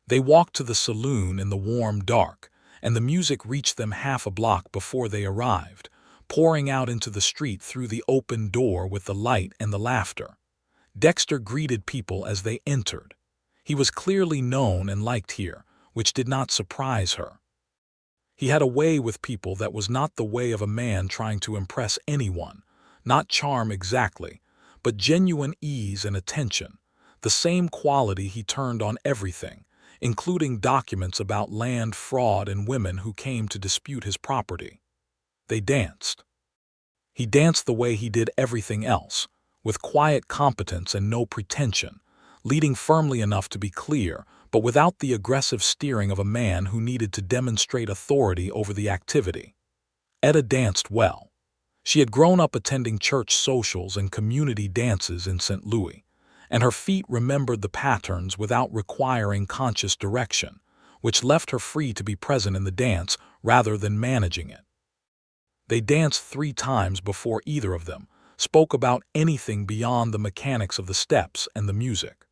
They walked to the saloon in the warm dark, and the music reached them half a block before they arrived, pouring out into the street through the open door with the light and the laughter. Dexter greeted people as they entered. He was clearly known and liked here, which did not surprise her. He had a way with people that was not the way of a man trying to impress anyone, not charm exactly, but genuine ease and attention, the same quality he turned on everything, including documents about land fraud and women who came to dispute his property. They danced. He danced the way he did everything else, with quiet competence and no pretension, leading firmly enough to be clear, but without the aggressive steering of a man who needed to demonstrate authority over the activity. Etta danced well. She had grown up attending church socials and community dances in St. Louis, and her feet remembered the patterns without requiring conscious direction, which left her free to be present in the dance rather than managing it. They danced 3 times before either of them spoke about anything beyond the mechanics of the steps and the music.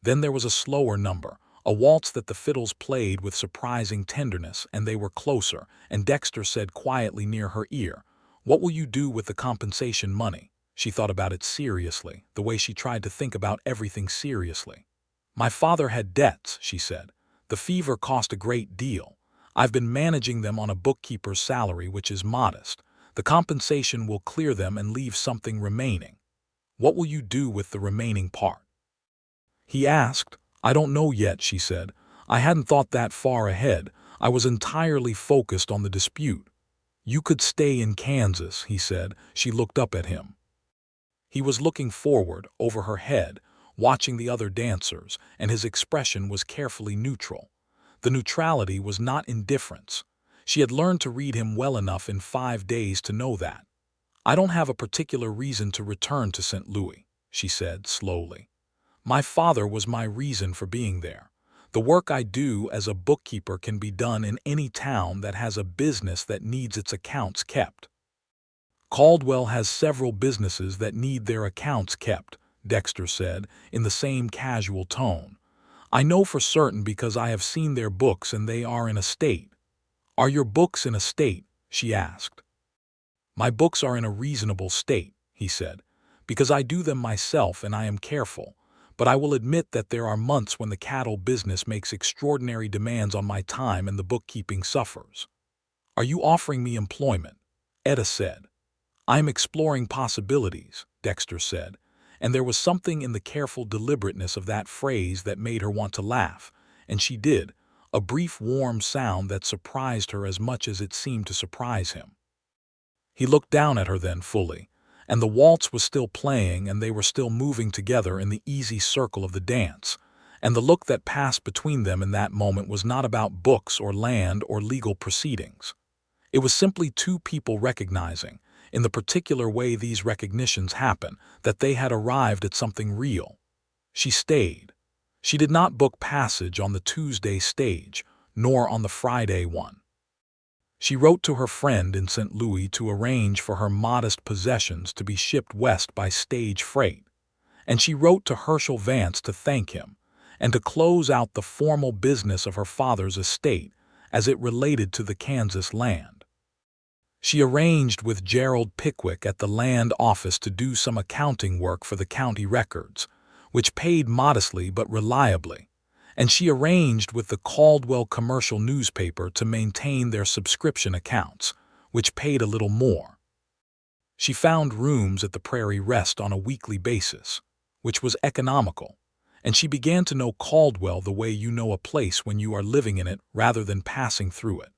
Then there was a slower number, a waltz that the fiddles played with surprising tenderness, and they were closer, and Dexter said quietly near her ear, "What will you do with the compensation money?" She thought about it seriously, the way she tried to think about everything seriously. "My father had debts," she said. "The fever cost a great deal. I've been managing them on a bookkeeper's salary, which is modest. The compensation will clear them and leave something remaining. What will you do with the remaining part?" He asked. "I don't know yet," she said. "I hadn't thought that far ahead. I was entirely focused on the dispute." "You could stay in Kansas," he said. She looked up at him. He was looking forward, over her head, watching the other dancers, and his expression was carefully neutral. The neutrality was not indifference. She had learned to read him well enough in 5 days to know that. "I don't have a particular reason to return to St. Louis," she said slowly. "My father was my reason for being there. The work I do as a bookkeeper can be done in any town that has a business that needs its accounts kept." "Caldwell has several businesses that need their accounts kept," Dexter said, in the same casual tone. "I know for certain because I have seen their books and they are in a state." "Are your books in a state?" she asked. "My books are in a reasonable state," he said, "because I do them myself and I am careful. But I will admit that there are months when the cattle business makes extraordinary demands on my time and the bookkeeping suffers." "Are you offering me employment?" Etta said. "I am exploring possibilities," Dexter said, and there was something in the careful deliberateness of that phrase that made her want to laugh, and she did, a brief warm sound that surprised her as much as it seemed to surprise him. He looked down at her then fully, and the waltz was still playing and they were still moving together in the easy circle of the dance, and the look that passed between them in that moment was not about books or land or legal proceedings. It was simply 2 people recognizing, in the particular way these recognitions happen, that they had arrived at something real. She stayed. She did not book passage on the Tuesday stage, nor on the Friday one. She wrote to her friend in St. Louis to arrange for her modest possessions to be shipped west by stage freight, and she wrote to Herschel Vance to thank him, and to close out the formal business of her father's estate as it related to the Kansas land. She arranged with Gerald Pickwick at the land office to do some accounting work for the county records, which paid modestly but reliably, and she arranged with the Caldwell commercial newspaper to maintain their subscription accounts, which paid a little more. She found rooms at the Prairie Rest on a weekly basis, which was economical, and she began to know Caldwell the way you know a place when you are living in it rather than passing through it.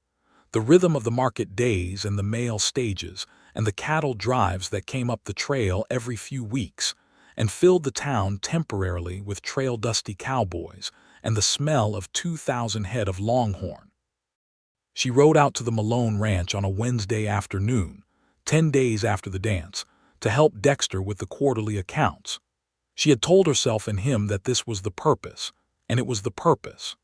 The rhythm of the market days and the mail stages and the cattle drives that came up the trail every few weeks and filled the town temporarily with trail-dusty cowboys and the smell of 2,000 head of longhorn. She rode out to the Malone ranch on a Wednesday afternoon, 10 days after the dance, to help Dexter with the quarterly accounts. She had told herself and him that this was the purpose, and it was the purpose.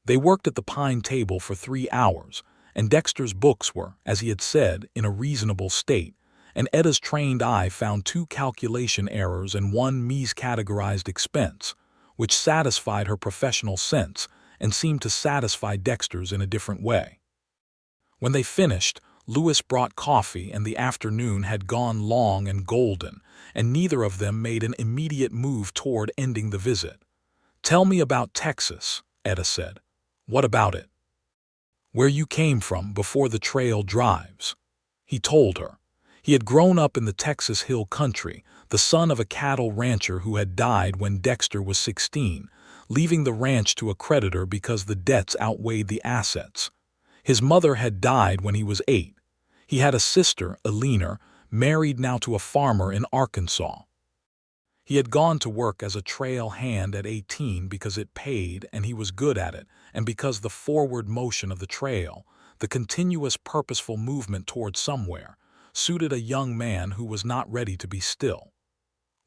They worked at the pine table for 3 hours, and Dexter's books were, as he had said, in a reasonable state, and Etta's trained eye found 2 calculation errors and 1 miscategorized expense, which satisfied her professional sense and seemed to satisfy Dexter's in a different way. When they finished, Lewis brought coffee and the afternoon had gone long and golden, and neither of them made an immediate move toward ending the visit. "Tell me about Texas," Etta said. "What about it?" "Where you came from before the trail drives." He told her. He had grown up in the Texas Hill Country, the son of a cattle rancher who had died when Dexter was 16, leaving the ranch to a creditor because the debts outweighed the assets. His mother had died when he was 8. He had a sister, Eleanor, married now to a farmer in Arkansas. He had gone to work as a trail hand at 18 because it paid and he was good at it, and because the forward motion of the trail, the continuous purposeful movement toward somewhere, suited a young man who was not ready to be still.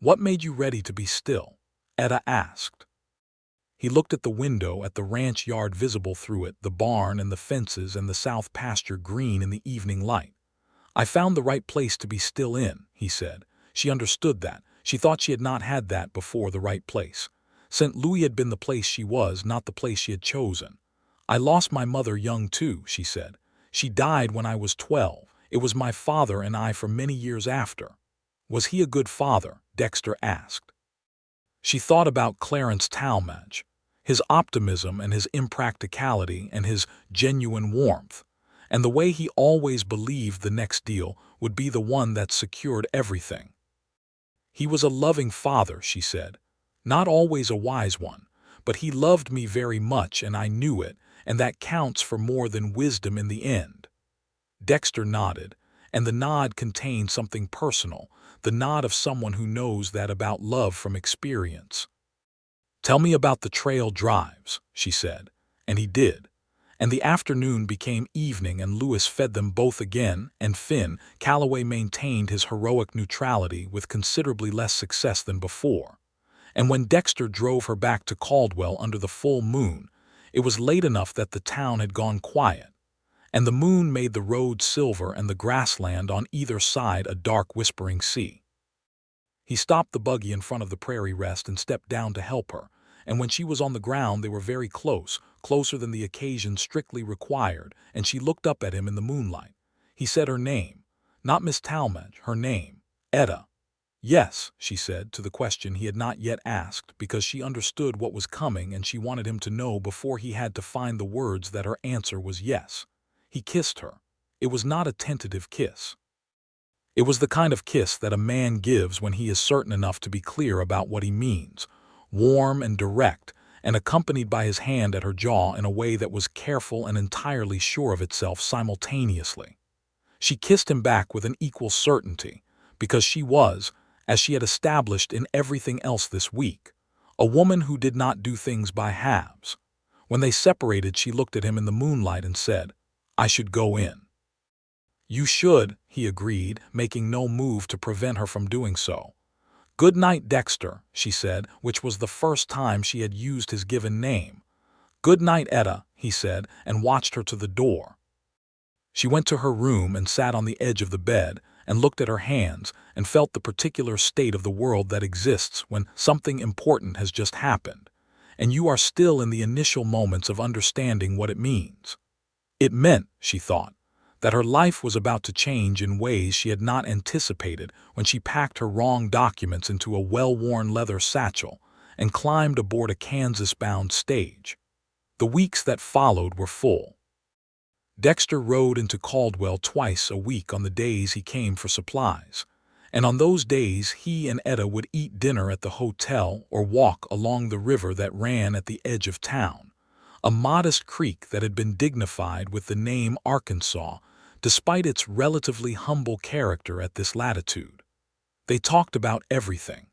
"What made you ready to be still?" Etta asked. He looked at the window at the ranch yard visible through it, the barn and the fences and the south pasture green in the evening light. "I found the right place to be still in," he said. She understood that. She thought she had not had that before, the right place. St. Louis had been the place she was, not the place she had chosen. "I lost my mother young too," she said. "She died when I was 12. It was my father and I for many years after." "Was he a good father?" Dexter asked. She thought about Clarence Talmadge, his optimism and his impracticality and his genuine warmth, and the way he always believed the next deal would be the one that secured everything. "He was a loving father," she said. "Not always a wise one, but he loved me very much and I knew it, and that counts for more than wisdom in the end." Dexter nodded, and the nod contained something personal, the nod of someone who knows that about love from experience. "Tell me about the trail drives," she said, and he did. And the afternoon became evening and Lewis fed them both again, and Finn, Calloway, maintained his heroic neutrality with considerably less success than before. And when Dexter drove her back to Caldwell under the full moon, it was late enough that the town had gone quiet, and the moon made the road silver and the grassland on either side a dark whispering sea. He stopped the buggy in front of the prairie rest and stepped down to help her, and when she was on the ground they were very close, closer than the occasion strictly required, and she looked up at him in the moonlight. He said her name, not Miss Talmadge, her name, Etta. "Yes," she said to the question he had not yet asked, because she understood what was coming and she wanted him to know before he had to find the words that her answer was yes. He kissed her. It was not a tentative kiss. It was the kind of kiss that a man gives when he is certain enough to be clear about what he means, warm and direct, and accompanied by his hand at her jaw in a way that was careful and entirely sure of itself simultaneously. She kissed him back with an equal certainty, because she was, as she had established in everything else this week, a woman who did not do things by halves. When they separated, she looked at him in the moonlight and said, "I should go in." "You should," he agreed, making no move to prevent her from doing so. "Good night, Dexter," she said, which was the first time she had used his given name. "Good night, Etta," he said, and watched her to the door. She went to her room and sat on the edge of the bed and looked at her hands and felt the particular state of the world that exists when something important has just happened, and you are still in the initial moments of understanding what it means. It meant, she thought, that her life was about to change in ways she had not anticipated when she packed her wrong documents into a well-worn leather satchel and climbed aboard a Kansas-bound stage. The weeks that followed were full. Dexter rode into Caldwell twice a week on the days he came for supplies, and on those days he and Etta would eat dinner at the hotel or walk along the river that ran at the edge of town, a modest creek that had been dignified with the name Arkansas, despite its relatively humble character at this latitude. They talked about everything.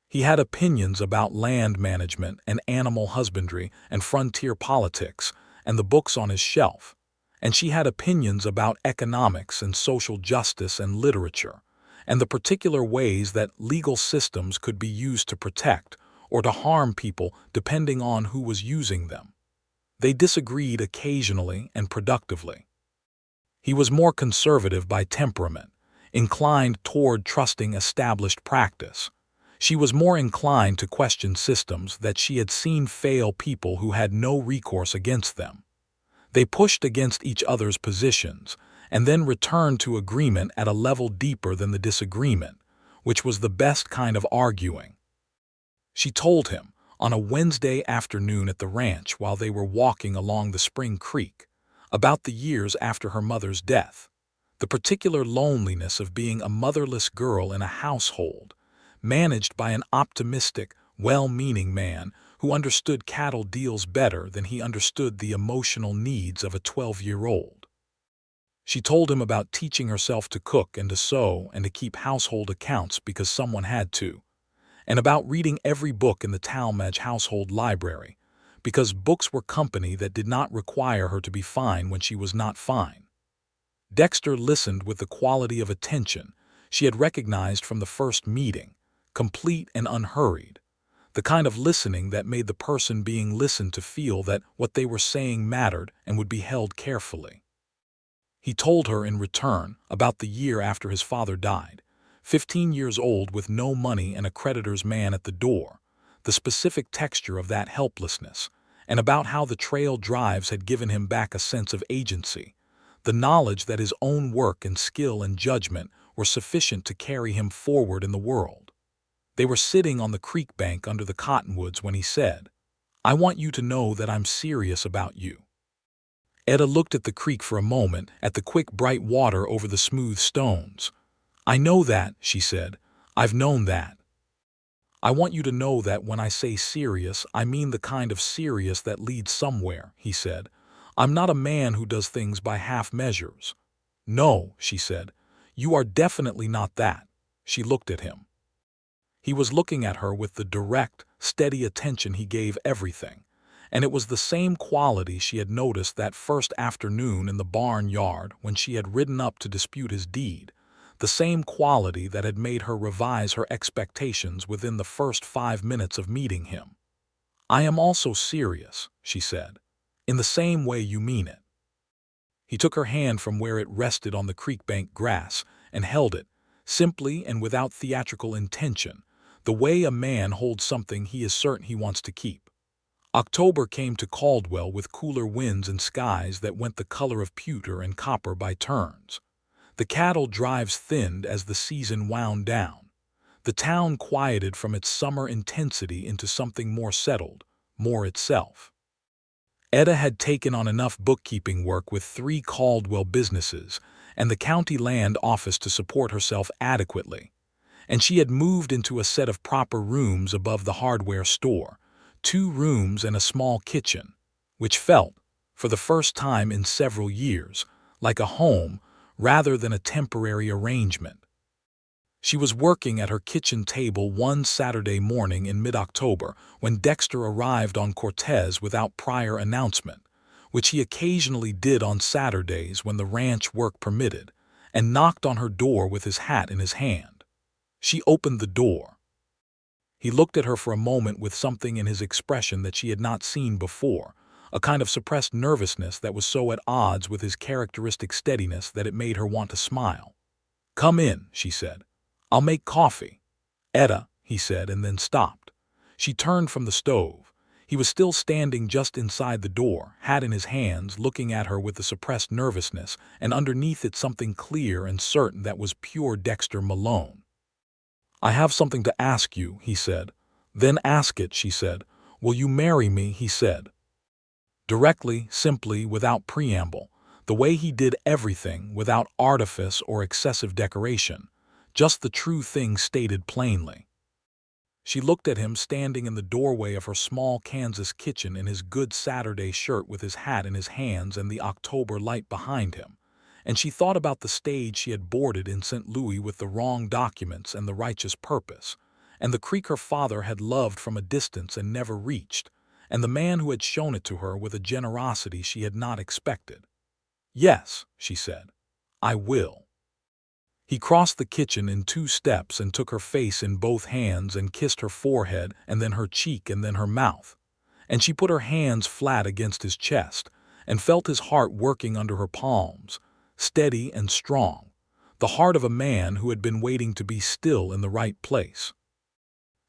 He had opinions about land management and animal husbandry and frontier politics and the books on his shelf, and she had opinions about economics and social justice and literature, and the particular ways that legal systems could be used to protect or to harm people depending on who was using them. They disagreed occasionally and productively. He was more conservative by temperament, inclined toward trusting established practice. She was more inclined to question systems that she had seen fail people who had no recourse against them. They pushed against each other's positions and then returned to agreement at a level deeper than the disagreement, which was the best kind of arguing. She told him, on a Wednesday afternoon at the ranch while they were walking along the spring creek, about the years after her mother's death, the particular loneliness of being a motherless girl in a household managed by an optimistic, well-meaning man who understood cattle deals better than he understood the emotional needs of a 12-year-old. She told him about teaching herself to cook and to sew and to keep household accounts because someone had to, and about reading every book in the Talmadge household library, because books were company that did not require her to be fine when she was not fine. Dexter listened with the quality of attention she had recognized from the first meeting, complete and unhurried, the kind of listening that made the person being listened to feel that what they were saying mattered and would be held carefully. He told her in return about the year after his father died, 15 years old with no money and a creditor's man at the door, the specific texture of that helplessness, and about how the trail drives had given him back a sense of agency, the knowledge that his own work and skill and judgment were sufficient to carry him forward in the world. They were sitting on the creek bank under the cottonwoods when he said, "I want you to know that I'm serious about you." Etta looked at the creek for a moment, at the quick bright water over the smooth stones. "I know that," she said. "I've known that. I want you to know that when I say serious, I mean the kind of serious that leads somewhere," he said. "I'm not a man who does things by half measures." "No," she said. "You are definitely not that." She looked at him. He was looking at her with the direct, steady attention he gave everything, and it was the same quality she had noticed that first afternoon in the barn yard when she had ridden up to dispute his deed, the same quality that had made her revise her expectations within the first 5 minutes of meeting him. "I am also serious," she said, "in the same way you mean it." He took her hand from where it rested on the creek bank grass and held it, simply and without theatrical intention, the way a man holds something he is certain he wants to keep. October came to Caldwell with cooler winds and skies that went the color of pewter and copper by turns. The cattle drives thinned as the season wound down. The town quieted from its summer intensity into something more settled, more itself. Etta had taken on enough bookkeeping work with 3 Caldwell businesses and the county land office to support herself adequately, and she had moved into a set of proper rooms above the hardware store, 2 rooms and a small kitchen, which felt, for the first time in several years, like a home rather than a temporary arrangement. She was working at her kitchen table one Saturday morning in mid-October when Dexter arrived on Cortez without prior announcement, which he occasionally did on Saturdays when the ranch work permitted, and knocked on her door with his hat in his hand. She opened the door. He looked at her for a moment with something in his expression that she had not seen before, a kind of suppressed nervousness that was so at odds with his characteristic steadiness that it made her want to smile. "Come in," she said. "I'll make coffee." "Etta," he said, and then stopped. She turned from the stove. He was still standing just inside the door, hat in his hands, looking at her with the suppressed nervousness, and underneath it something clear and certain that was pure Dexter Malone. "I have something to ask you," he said. "Then ask it," she said. "Will you marry me?" he said. Directly, simply, without preamble, the way he did everything, without artifice or excessive decoration, just the true thing stated plainly. She looked at him standing in the doorway of her small Kansas kitchen in his good Saturday shirt with his hat in his hands and the October light behind him, and she thought about the stage she had boarded in St. Louis with the wrong documents and the righteous purpose, and the creek her father had loved from a distance and never reached, and the man who had shown it to her with a generosity she had not expected. "Yes," she said, "I will." He crossed the kitchen in 2 steps and took her face in both hands and kissed her forehead and then her cheek and then her mouth, and she put her hands flat against his chest and felt his heart working under her palms, steady and strong, the heart of a man who had been waiting to be still in the right place.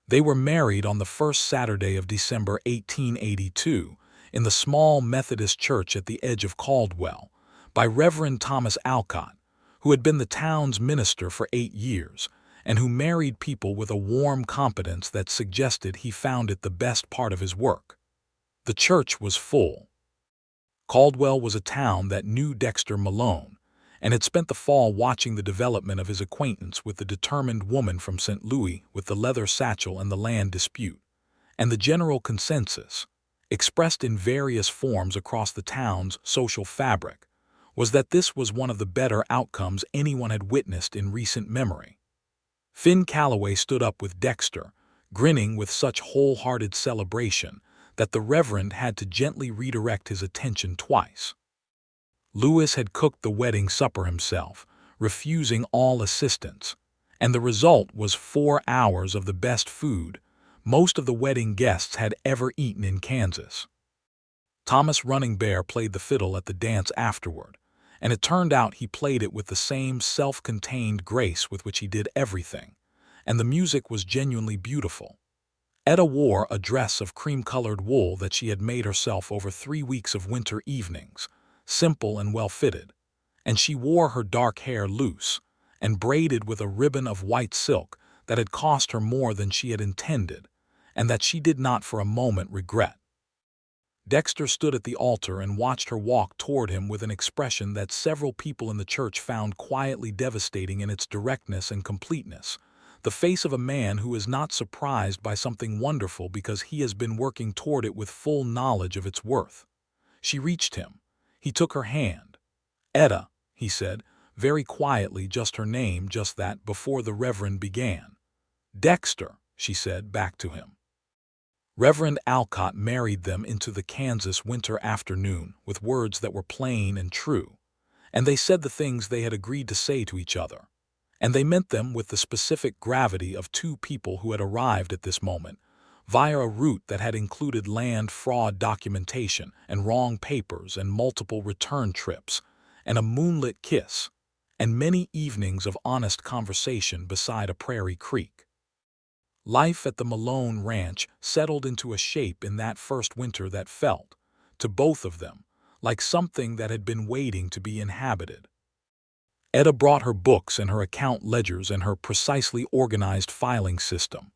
They were married on the first Saturday of December 1882 in the small Methodist church at the edge of Caldwell by Reverend Thomas Alcott, who had been the town's minister for 8 years, and who married people with a warm competence that suggested he found it the best part of his work. The church was full. Caldwell was a town that knew Dexter Malone, and had spent the fall watching the development of his acquaintance with the determined woman from St. Louis with the leather satchel and the land dispute, and the general consensus, expressed in various forms across the town's social fabric, was that this was one of the better outcomes anyone had witnessed in recent memory. Finn Calloway stood up with Dexter, grinning with such wholehearted celebration that the Reverend had to gently redirect his attention twice. Lewis had cooked the wedding supper himself, refusing all assistance, and the result was 4 hours of the best food most of the wedding guests had ever eaten in Kansas. Thomas Running Bear played the fiddle at the dance afterward, and it turned out he played it with the same self-contained grace with which he did everything, and the music was genuinely beautiful. Etta wore a dress of cream-colored wool that she had made herself over 3 weeks of winter evenings, simple and well-fitted, and she wore her dark hair loose and braided with a ribbon of white silk that had cost her more than she had intended, and that she did not for a moment regret. Dexter stood at the altar and watched her walk toward him with an expression that several people in the church found quietly devastating in its directness and completeness, the face of a man who is not surprised by something wonderful because he has been working toward it with full knowledge of its worth. She reached him. He took her hand. "Etta," he said, very quietly, just her name, just that, before the Reverend began. "Dexter," she said back to him. Reverend Alcott married them into the Kansas winter afternoon with words that were plain and true, and they said the things they had agreed to say to each other, and they meant them with the specific gravity of 2 people who had arrived at this moment via a route that had included land fraud documentation and wrong papers and multiple return trips and a moonlit kiss and many evenings of honest conversation beside a prairie creek. Life at the Malone Ranch settled into a shape in that first winter that felt, to both of them, like something that had been waiting to be inhabited. Etta brought her books and her account ledgers and her precisely organized filing system,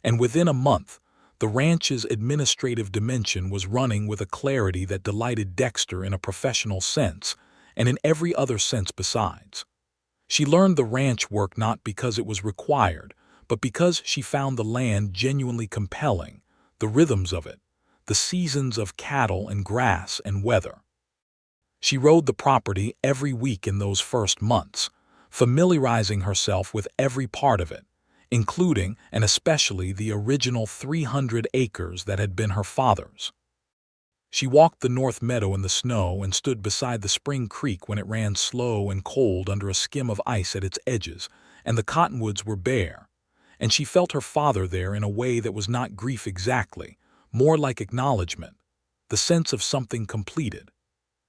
and within a month, the ranch's administrative dimension was running with a clarity that delighted Dexter in a professional sense and in every other sense besides. She learned the ranch work not because it was required, but because she found the land genuinely compelling, the rhythms of it, the seasons of cattle and grass and weather. She rode the property every week in those first months, familiarizing herself with every part of it, including and especially the original 300 acres that had been her father's. She walked the north meadow in the snow and stood beside the spring creek when it ran slow and cold under a skim of ice at its edges, and the cottonwoods were bare, and she felt her father there in a way that was not grief exactly, more like acknowledgement, the sense of something completed.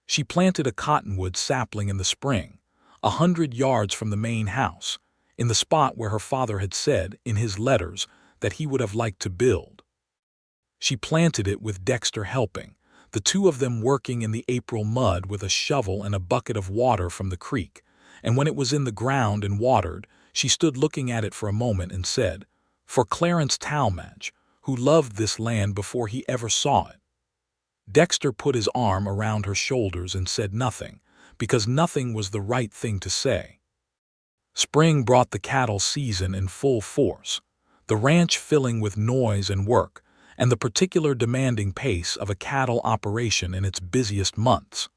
She planted a cottonwood sapling in the spring, 100 yards from the main house, in the spot where her father had said, in his letters, that he would have liked to build. She planted it with Dexter helping, the 2 of them working in the April mud with a shovel and a bucket of water from the creek, and when it was in the ground and watered, she stood looking at it for a moment and said, "For Clarence Talmadge, who loved this land before he ever saw it." Dexter put his arm around her shoulders and said nothing, because nothing was the right thing to say. Spring brought the cattle season in full force, the ranch filling with noise and work, and the particular demanding pace of a cattle operation in its busiest months.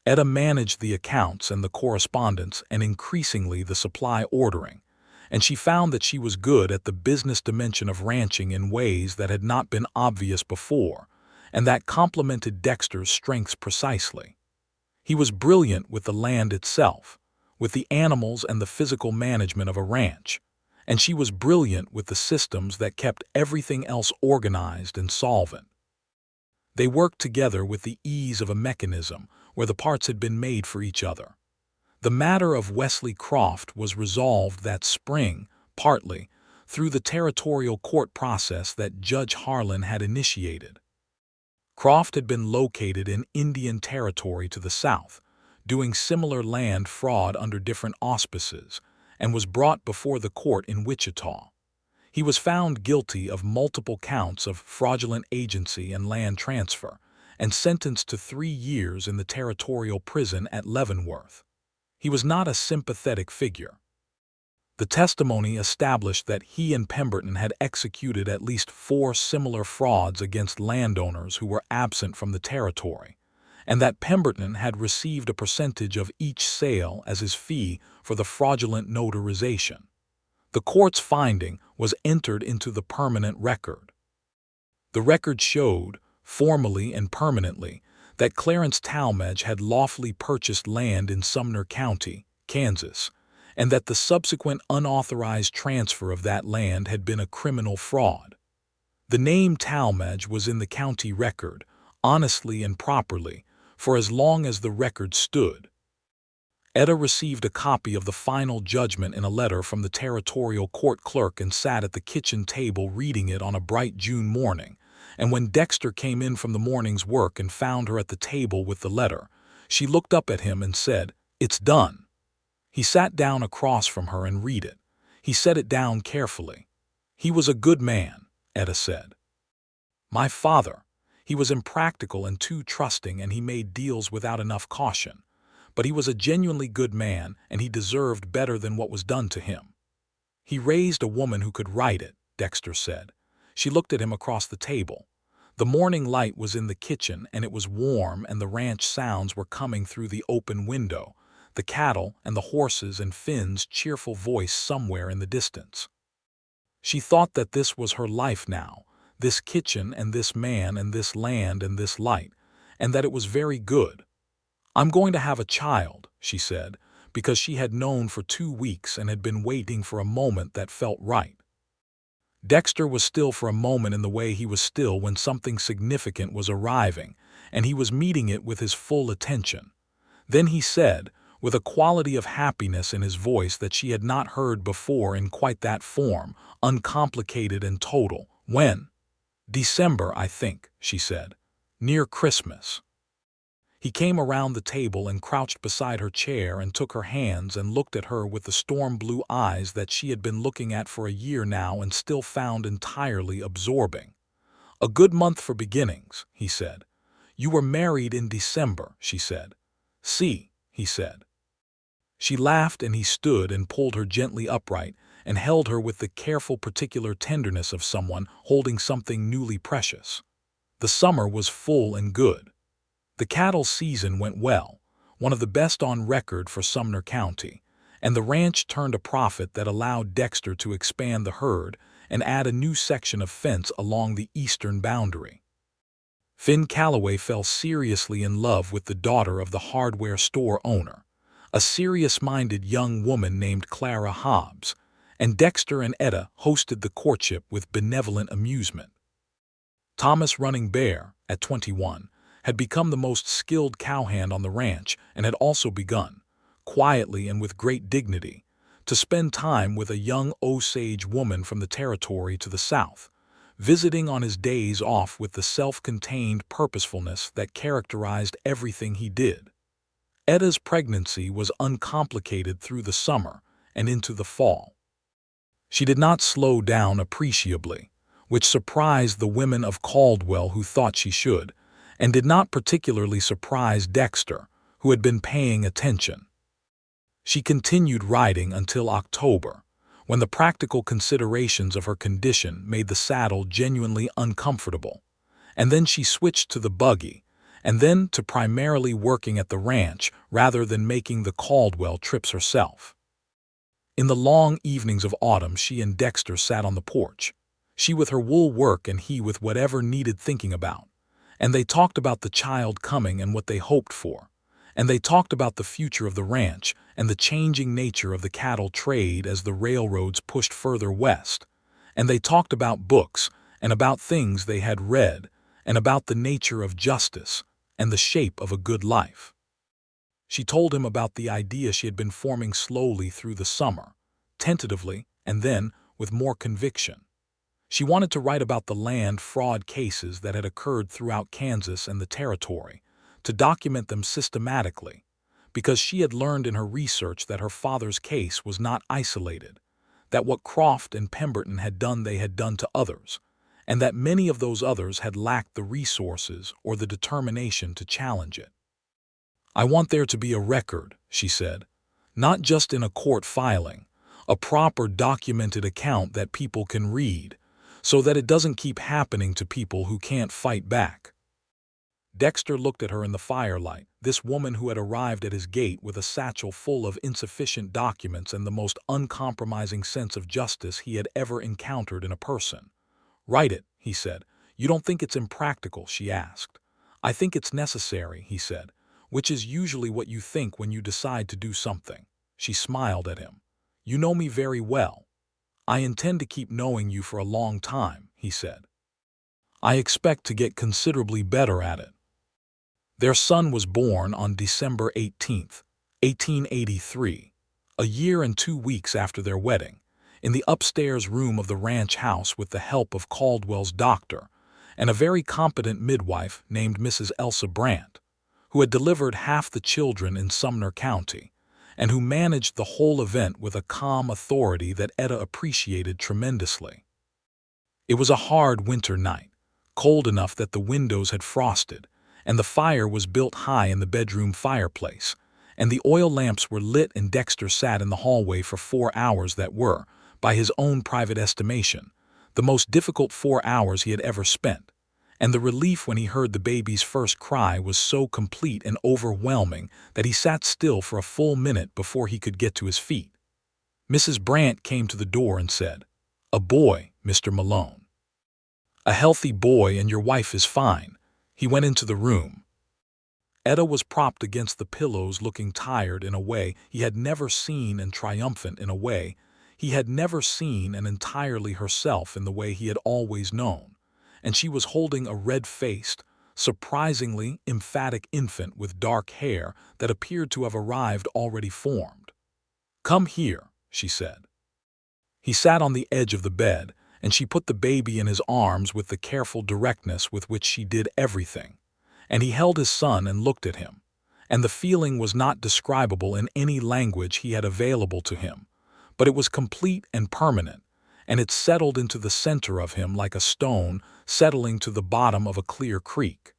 Etta managed the accounts and the correspondence and increasingly the supply ordering, and she found that she was good at the business dimension of ranching in ways that had not been obvious before, and that complemented Dexter's strengths precisely. He was brilliant with the land itself, with the animals and the physical management of a ranch, and she was brilliant with the systems that kept everything else organized and solvent. They worked together with the ease of a mechanism where the parts had been made for each other. The matter of Wesley Croft was resolved that spring, partly, through the territorial court process that Judge Harlan had initiated. Croft had been located in Indian Territory to the south, doing similar land fraud under different auspices, and was brought before the court in Wichita. He was found guilty of multiple counts of fraudulent agency and land transfer, and sentenced to 3 years in the territorial prison at Leavenworth. He was not a sympathetic figure. The testimony established that he and Pemberton had executed at least 4 similar frauds against landowners who were absent from the territory, and that Pemberton had received a percentage of each sale as his fee for the fraudulent notarization. The court's finding was entered into the permanent record. The record showed, formally and permanently, that Clarence Talmadge had lawfully purchased land in Sumner County, Kansas, and that the subsequent unauthorized transfer of that land had been a criminal fraud. The name Talmadge was in the county record, honestly and properly, for as long as the record stood. Etta received a copy of the final judgment in a letter from the territorial court clerk and sat at the kitchen table reading it on a bright June morning, and when Dexter came in from the morning's work and found her at the table with the letter, she looked up at him and said, "It's done." He sat down across from her and read it. He set it down carefully. "He was a good man," Etta said. "My father. He was impractical and too trusting, and he made deals without enough caution. But he was a genuinely good man, and he deserved better than what was done to him." "He raised a woman who could write it," Dexter said. She looked at him across the table. The morning light was in the kitchen, and it was warm, and the ranch sounds were coming through the open window, the cattle and the horses and Finn's cheerful voice somewhere in the distance. She thought that this was her life now, this kitchen and this man and this land and this light, and that it was very good. "I'm going to have a child," she said, because she had known for 2 weeks and had been waiting for a moment that felt right. Dexter was still for a moment in the way he was still when something significant was arriving, and he was meeting it with his full attention. Then he said, with a quality of happiness in his voice that she had not heard before in quite that form, uncomplicated and total, "When?" "December, I think," she said. "Near Christmas." He came around the table and crouched beside her chair and took her hands and looked at her with the storm-blue eyes that she had been looking at for a year now and still found entirely absorbing. "A good month for beginnings," he said. "You were married in December," she said. "See," he said. She laughed, and he stood and pulled her gently upright and held her with the careful particular tenderness of someone holding something newly precious. The summer was full and good. The cattle season went well, one of the best on record for Sumner County, and the ranch turned a profit that allowed Dexter to expand the herd and add a new section of fence along the eastern boundary. Finn Calloway fell seriously in love with the daughter of the hardware store owner, a serious-minded young woman named Clara Hobbs, and Dexter and Etta hosted the courtship with benevolent amusement. Thomas Running Bear, at 21, had become the most skilled cowhand on the ranch and had also begun, quietly and with great dignity, to spend time with a young Osage woman from the territory to the south, visiting on his days off with the self-contained purposefulness that characterized everything he did. Etta's pregnancy was uncomplicated through the summer and into the fall. She did not slow down appreciably, which surprised the women of Caldwell who thought she should, and did not particularly surprise Dexter, who had been paying attention. She continued riding until October, when the practical considerations of her condition made the saddle genuinely uncomfortable, and then she switched to the buggy, and then to primarily working at the ranch rather than making the Caldwell trips herself. In the long evenings of autumn, she and Dexter sat on the porch, she with her wool work and he with whatever needed thinking about, and they talked about the child coming and what they hoped for, and they talked about the future of the ranch and the changing nature of the cattle trade as the railroads pushed further west, and they talked about books and about things they had read and about the nature of justice and the shape of a good life. She told him about the idea she had been forming slowly through the summer, tentatively and then with more conviction. She wanted to write about the land fraud cases that had occurred throughout Kansas and the territory, to document them systematically, because she had learned in her research that her father's case was not isolated, that what Croft and Pemberton had done they had done to others, and that many of those others had lacked the resources or the determination to challenge it. "I want there to be a record," she said, "not just in a court filing, a proper documented account that people can read, so that it doesn't keep happening to people who can't fight back." Dexter looked at her in the firelight, this woman who had arrived at his gate with a satchel full of insufficient documents and the most uncompromising sense of justice he had ever encountered in a person. "Write it," he said. "You don't think it's impractical?" she asked. "I think it's necessary," he said, "which is usually what you think when you decide to do something." She smiled at him. "You know me very well." "I intend to keep knowing you for a long time," he said. "I expect to get considerably better at it." Their son was born on December 18th, 1883, a year and 2 weeks after their wedding, in the upstairs room of the ranch house with the help of Caldwell's doctor and a very competent midwife named Mrs. Elsa Brandt, who had delivered half the children in Sumner County, and who managed the whole event with a calm authority that Etta appreciated tremendously. It was a hard winter night, cold enough that the windows had frosted, and the fire was built high in the bedroom fireplace, and the oil lamps were lit, and Dexter sat in the hallway for 4 hours that were, by his own private estimation, the most difficult 4 hours he had ever spent, and the relief when he heard the baby's first cry was so complete and overwhelming that he sat still for a full minute before he could get to his feet. Mrs. Brandt came to the door and said, "A boy, Mr. Malone." "A healthy boy, and your wife is fine." He went into the room. Etta was propped against the pillows, looking tired in a way he had never seen and triumphant in a way he had never seen, and entirely herself in the way he had always known, and she was holding a red-faced, surprisingly emphatic infant with dark hair that appeared to have arrived already formed. "Come here," she said. He sat on the edge of the bed, and she put the baby in his arms with the careful directness with which she did everything, and he held his son and looked at him, and the feeling was not describable in any language he had available to him, but it was complete and permanent, and it settled into the center of him like a stone settling to the bottom of a clear creek.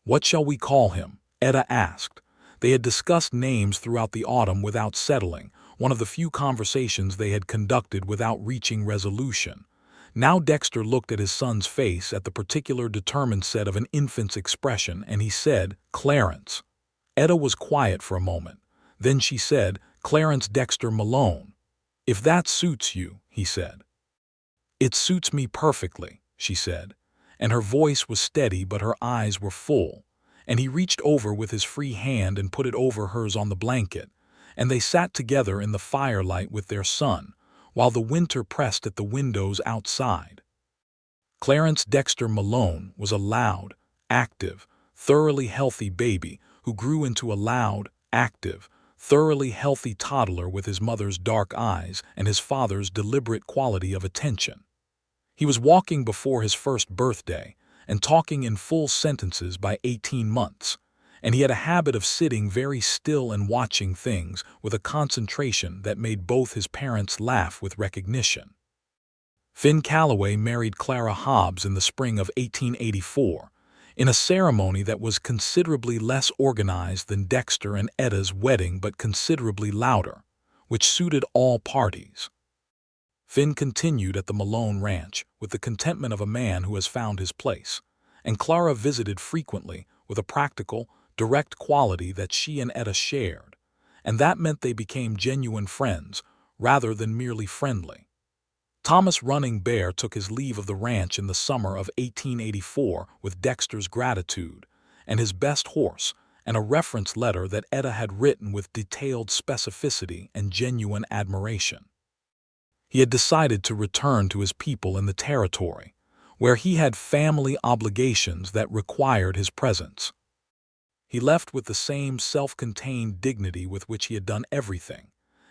"What shall we call him?" Etta asked. They had discussed names throughout the autumn without settling, one of the few conversations they had conducted without reaching resolution. Now Dexter looked at his son's face, at the particular determined set of an infant's expression, and he said, "Clarence." Etta was quiet for a moment. Then she said, "Clarence Dexter Malone." "If that suits you," he said. "It suits me perfectly," she said, and her voice was steady but her eyes were full, and he reached over with his free hand and put it over hers on the blanket, and they sat together in the firelight with their son, while the winter pressed at the windows outside. Clarence Dexter Malone was a loud, active, thoroughly healthy baby who grew into a loud, active, thoroughly healthy toddler with his mother's dark eyes and his father's deliberate quality of attention. He was walking before his first birthday and talking in full sentences by 18 months, and he had a habit of sitting very still and watching things with a concentration that made both his parents laugh with recognition. Finn Calloway married Clara Hobbs in the spring of 1884, in a ceremony that was considerably less organized than Dexter and Etta's wedding but considerably louder, which suited all parties. Finn continued at the Malone ranch with the contentment of a man who has found his place, and Clara visited frequently with a practical, direct quality that she and Etta shared, and that meant they became genuine friends rather than merely friendly. Thomas Running Bear took his leave of the ranch in the summer of 1884 with Dexter's gratitude and his best horse and a reference letter that Etta had written with detailed specificity and genuine admiration. He had decided to return to his people in the territory, where he had family obligations that required his presence. He left with the same self-contained dignity with which he had done everything,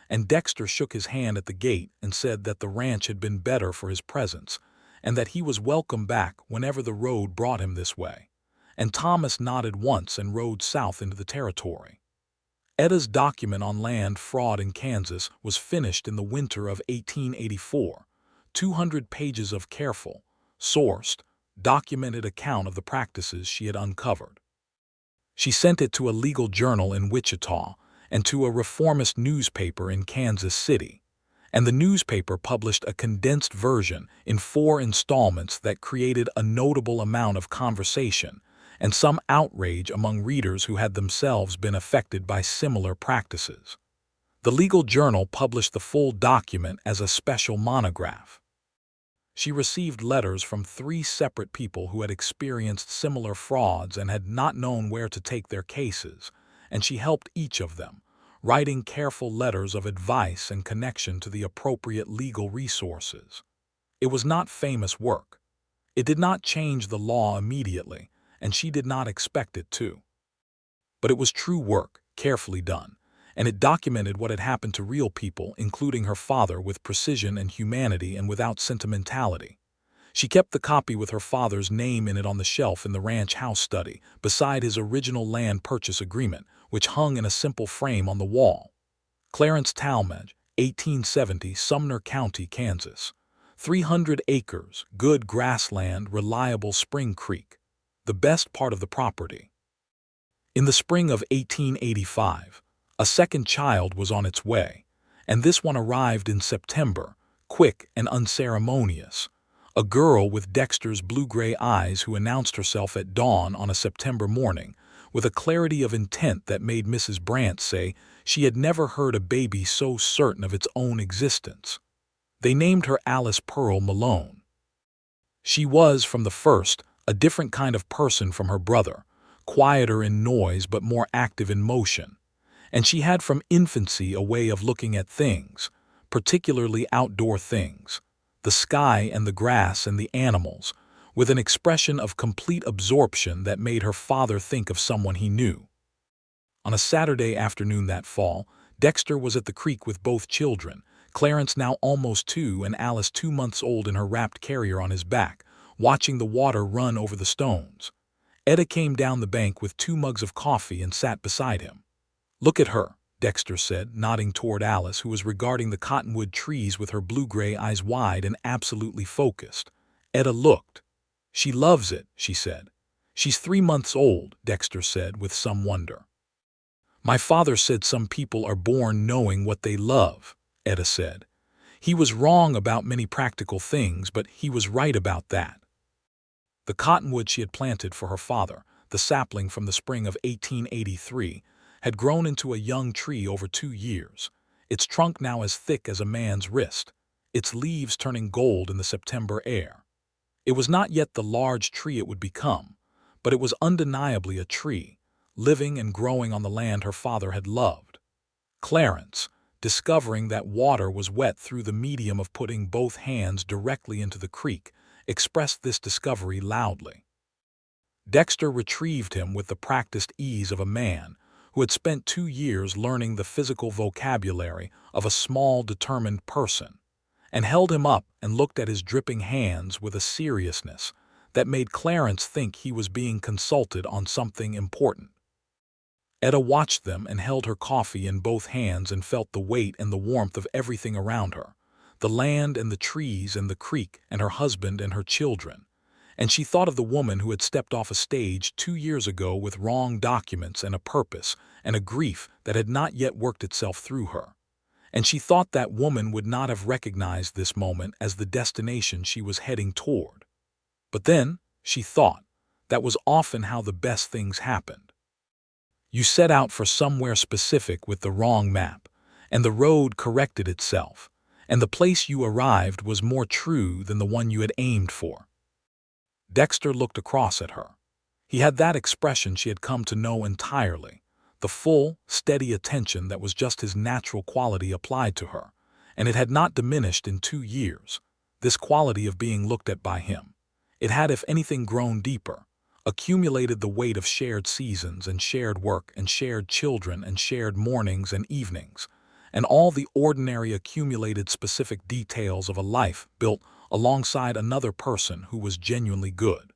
and Dexter shook his hand at the gate and said that the ranch had been better for his presence, and that he was welcome back whenever the road brought him this way, and Thomas nodded once and rode south into the territory. Etta's document on land fraud in Kansas was finished in the winter of 1884, 200 pages of careful, sourced, documented account of the practices she had uncovered. She sent it to a legal journal in Wichita and to a reformist newspaper in Kansas City, and the newspaper published a condensed version in 4 installments that created a notable amount of conversation and some outrage among readers who had themselves been affected by similar practices. The legal journal published the full document as a special monograph. She received letters from 3 separate people who had experienced similar frauds and had not known where to take their cases, and she helped each of them, writing careful letters of advice and connection to the appropriate legal resources. It was not famous work. It did not change the law immediately, and she did not expect it to. But it was true work, carefully done, and it documented what had happened to real people, including her father, with precision and humanity and without sentimentality. She kept the copy with her father's name in it on the shelf in the ranch house study, beside his original land purchase agreement, which hung in a simple frame on the wall. Clarence Talmadge, 1870, Sumner County, Kansas. 300 acres, good grassland, reliable spring creek. The best part of the property. In the spring of 1885, a second child was on its way, and this one arrived in September, quick and unceremonious. A girl with Dexter's blue-gray eyes who announced herself at dawn on a September morning, with a clarity of intent that made Mrs. Brant say she had never heard a baby so certain of its own existence. They named her Alice Pearl Malone. She was, from the first, a different kind of person from her brother, quieter in noise but more active in motion, and she had from infancy a way of looking at things, particularly outdoor things, the sky and the grass and the animals, with an expression of complete absorption that made her father think of someone he knew. On a Saturday afternoon that fall, Dexter was at the creek with both children, Clarence now almost 2 and Alice 2 months old in her wrapped carrier on his back, watching the water run over the stones. Etta came down the bank with 2 mugs of coffee and sat beside him. "Look at her," Dexter said, nodding toward Alice, who was regarding the cottonwood trees with her blue-gray eyes wide and absolutely focused. Etta looked. "She loves it," she said. "She's 3 months old," Dexter said with some wonder. "My father said some people are born knowing what they love," Etta said. "He was wrong about many practical things, but he was right about that." The cottonwood she had planted for her father, the sapling from the spring of 1883, had grown into a young tree over 2 years, its trunk now as thick as a man's wrist, its leaves turning gold in the September air. It was not yet the large tree it would become, but it was undeniably a tree, living and growing on the land her father had loved. Clarence, discovering that water was wet through the medium of putting both hands directly into the creek, expressed this discovery loudly. Dexter retrieved him with the practiced ease of a man who had spent 2 years learning the physical vocabulary of a small, determined person, and held him up and looked at his dripping hands with a seriousness that made Clarence think he was being consulted on something important. Etta watched them and held her coffee in both hands and felt the weight and the warmth of everything around her, the land and the trees and the creek and her husband and her children, and she thought of the woman who had stepped off a stage 2 years ago with wrong documents and a purpose and a grief that had not yet worked itself through her. And she thought that woman would not have recognized this moment as the destination she was heading toward. But then, she thought, that was often how the best things happened. You set out for somewhere specific with the wrong map, and the road corrected itself, and the place you arrived was more true than the one you had aimed for. Dexter looked across at her. He had that expression she had come to know entirely, the full, steady attention that was just his natural quality applied to her, and it had not diminished in 2 years, this quality of being looked at by him. It had, if anything, grown deeper, accumulated the weight of shared seasons and shared work and shared children and shared mornings and evenings, and all the ordinary accumulated specific details of a life built alongside another person who was genuinely good.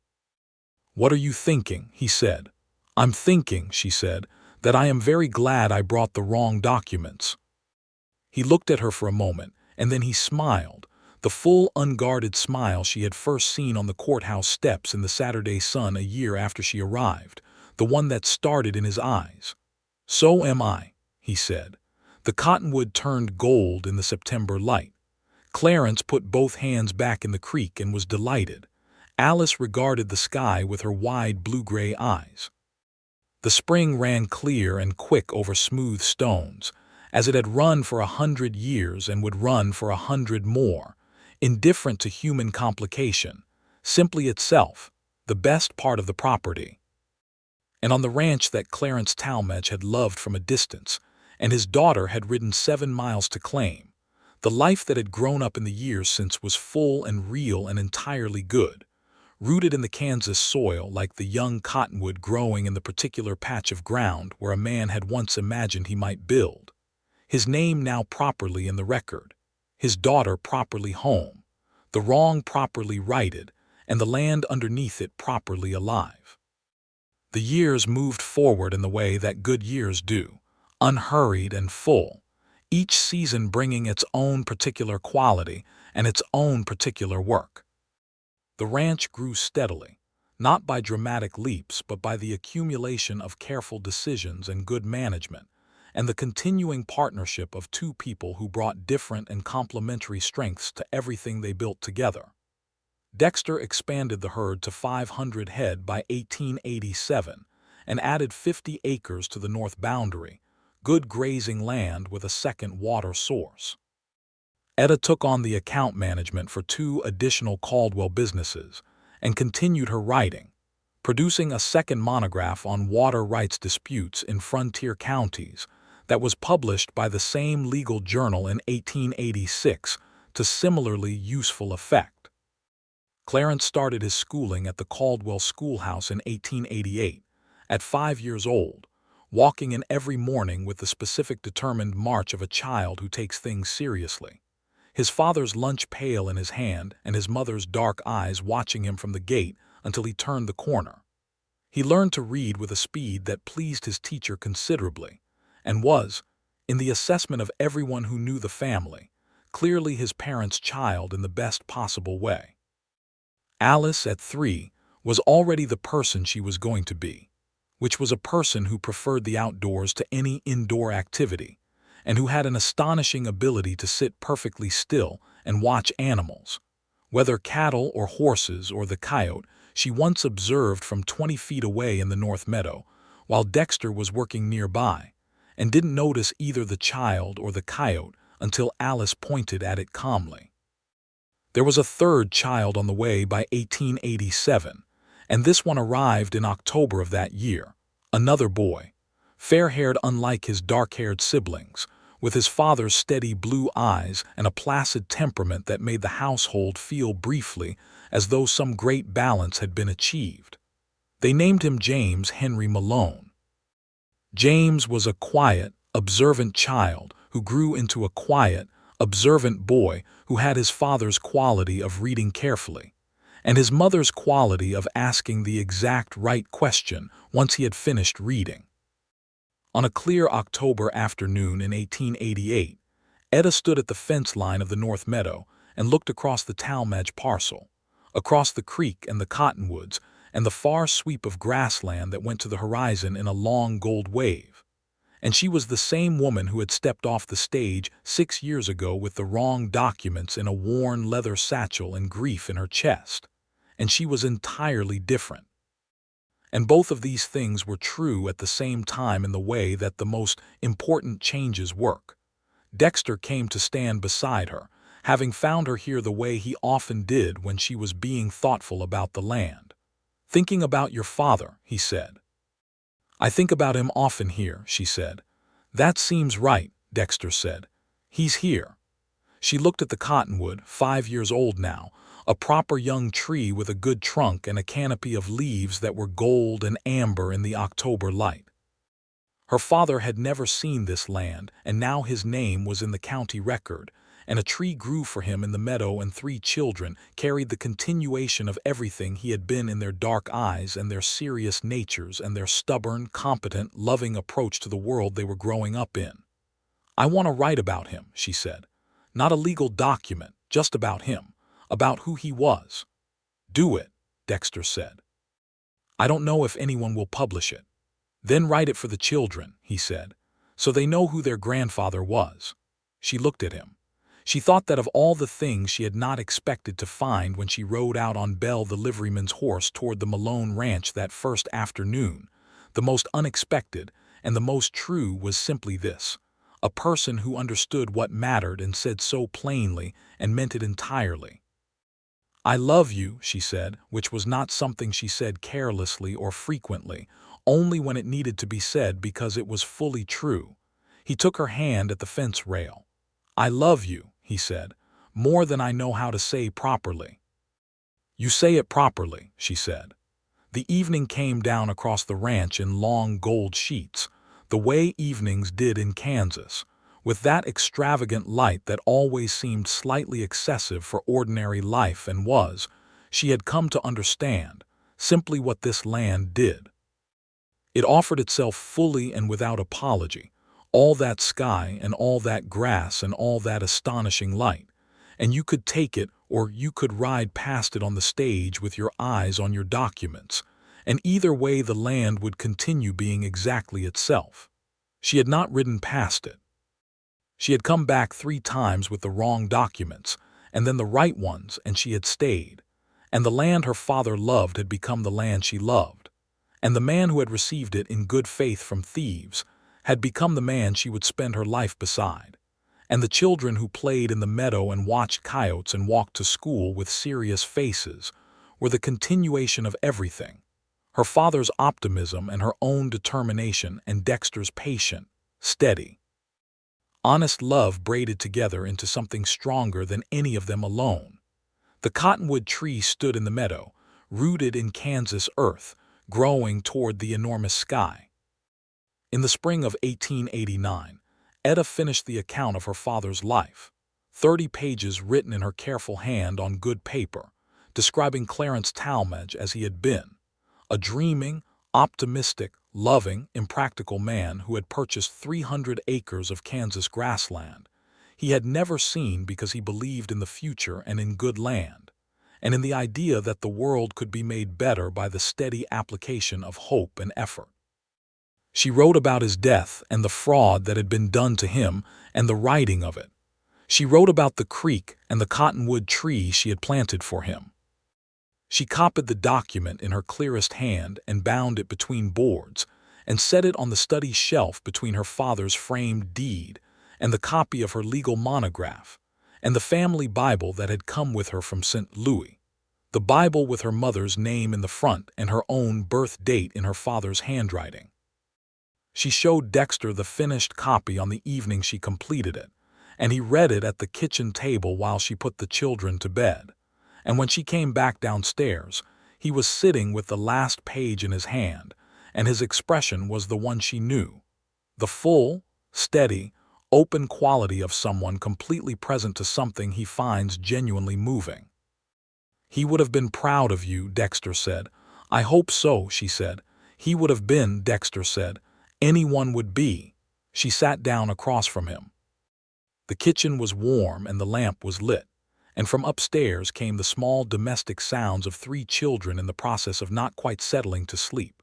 "What are you thinking?" he said. "I'm thinking," she said, "that I am very glad I brought the wrong documents." He looked at her for a moment, and then he smiled, the full, unguarded smile she had first seen on the courthouse steps in the Saturday sun a year after she arrived, the one that started in his eyes. "So am I," he said. The cottonwood turned gold in the September light. Clarence put both hands back in the creek and was delighted. Alice regarded the sky with her wide blue-gray eyes. The spring ran clear and quick over smooth stones, as it had run for 100 years and would run for 100 more, indifferent to human complication, simply itself, the best part of the property. And on the ranch that Clarence Talmadge had loved from a distance, and his daughter had ridden 7 miles to claim, the life that had grown up in the years since was full and real and entirely good, rooted in the Kansas soil like the young cottonwood growing in the particular patch of ground where a man had once imagined he might build. His name now properly in the record, his daughter properly home, the wrong properly righted, and the land underneath it properly alive. The years moved forward in the way that good years do, unhurried and full, each season bringing its own particular quality and its own particular work. The ranch grew steadily, not by dramatic leaps but by the accumulation of careful decisions and good management, and the continuing partnership of two people who brought different and complementary strengths to everything they built together. Dexter expanded the herd to 500 head by 1887 and added 50 acres to the north boundary, good grazing land with a second water source. Etta took on the account management for 2 additional Caldwell businesses and continued her writing, producing a second monograph on water rights disputes in frontier counties that was published by the same legal journal in 1886 to similarly useful effect. Clarence started his schooling at the Caldwell schoolhouse in 1888, at 5 years old, walking in every morning with the specific determined march of a child who takes things seriously, his father's lunch pail in his hand and his mother's dark eyes watching him from the gate until he turned the corner. He learned to read with a speed that pleased his teacher considerably, and was, in the assessment of everyone who knew the family, clearly his parents' child in the best possible way. Alice, at 3, was already the person she was going to be, which was a person who preferred the outdoors to any indoor activity, and who had an astonishing ability to sit perfectly still and watch animals. Whether cattle or horses or the coyote, she once observed from 20 feet away in the North Meadow, while Dexter was working nearby, and didn't notice either the child or the coyote until Alice pointed at it calmly. There was a third child on the way by 1887, and this one arrived in October of that year, another boy, fair-haired unlike his dark-haired siblings, with his father's steady blue eyes and a placid temperament that made the household feel briefly as though some great balance had been achieved. They named him James Henry Malone. James was a quiet, observant child who grew into a quiet, observant boy who had his father's quality of reading carefully, and his mother's quality of asking the exact right question once he had finished reading. On a clear October afternoon in 1888, Etta stood at the fence line of the North Meadow and looked across the Talmadge parcel, across the creek and the cottonwoods, and the far sweep of grassland that went to the horizon in a long gold wave. And she was the same woman who had stepped off the stage 6 years ago with the wrong documents in a worn leather satchel and grief in her chest. And she was entirely different. And both of these things were true at the same time in the way that the most important changes work. Dexter came to stand beside her, having found her here the way he often did when she was being thoughtful about the land. "Thinking about your father," he said. "I think about him often here," she said. "That seems right," Dexter said. "He's here." She looked at the cottonwood, 5 years old now, a proper young tree with a good trunk and a canopy of leaves that were gold and amber in the October light. Her father had never seen this land, and now his name was in the county record, and a tree grew for him in the meadow, and 3 children carried the continuation of everything he had been in their dark eyes and their serious natures and their stubborn, competent, loving approach to the world they were growing up in. "I want to write about him," she said. "Not a legal document, just about him, about who he was." "Do it," Dexter said. "I don't know if anyone will publish it." "Then write it for the children," he said, "so they know who their grandfather was." She looked at him. She thought that of all the things she had not expected to find when she rode out on Belle the liveryman's horse toward the Malone ranch that first afternoon, the most unexpected and the most true was simply this: a person who understood what mattered and said so plainly and meant it entirely. "I love you," she said, which was not something she said carelessly or frequently, only when it needed to be said because it was fully true. He took her hand at the fence rail. "I love you," he said, "more than I know how to say properly." "You say it properly," she said. The evening came down across the ranch in long gold sheets, the way evenings did in Kansas, with that extravagant light that always seemed slightly excessive for ordinary life and was, she had come to understand, simply what this land did. It offered itself fully and without apology, all that sky and all that grass and all that astonishing light, and you could take it or you could ride past it on the stage with your eyes on your documents, and either way the land would continue being exactly itself. She had not ridden past it. She had come back 3 times with the wrong documents, and then the right ones, and she had stayed. And the land her father loved had become the land she loved. And the man who had received it in good faith from thieves had become the man she would spend her life beside. And the children who played in the meadow and watched coyotes and walked to school with serious faces were the continuation of everything: her father's optimism and her own determination and Dexter's patient, steady, honest love braided together into something stronger than any of them alone. The cottonwood tree stood in the meadow, rooted in Kansas earth, growing toward the enormous sky. In the spring of 1889, Etta finished the account of her father's life, 30 pages written in her careful hand on good paper, describing Clarence Talmadge as he had been: a dreaming, optimistic, loving, impractical man who had purchased 300 acres of Kansas grassland he had never seen because he believed in the future and in good land, and in the idea that the world could be made better by the steady application of hope and effort. She wrote about his death and the fraud that had been done to him and the writing of it. She wrote about the creek and the cottonwood tree she had planted for him. She copied the document in her clearest hand and bound it between boards and set it on the study shelf between her father's framed deed and the copy of her legal monograph and the family Bible that had come with her from St. Louis, the Bible with her mother's name in the front and her own birth date in her father's handwriting. She showed Dexter the finished copy on the evening she completed it, and he read it at the kitchen table while she put the children to bed. And when she came back downstairs, he was sitting with the last page in his hand, and his expression was the one she knew: the full, steady, open quality of someone completely present to something he finds genuinely moving. "He would have been proud of you," Dexter said. "I hope so," she said. "He would have been," Dexter said. "Anyone would be." She sat down across from him. The kitchen was warm and the lamp was lit, and from upstairs came the small domestic sounds of 3 children in the process of not quite settling to sleep.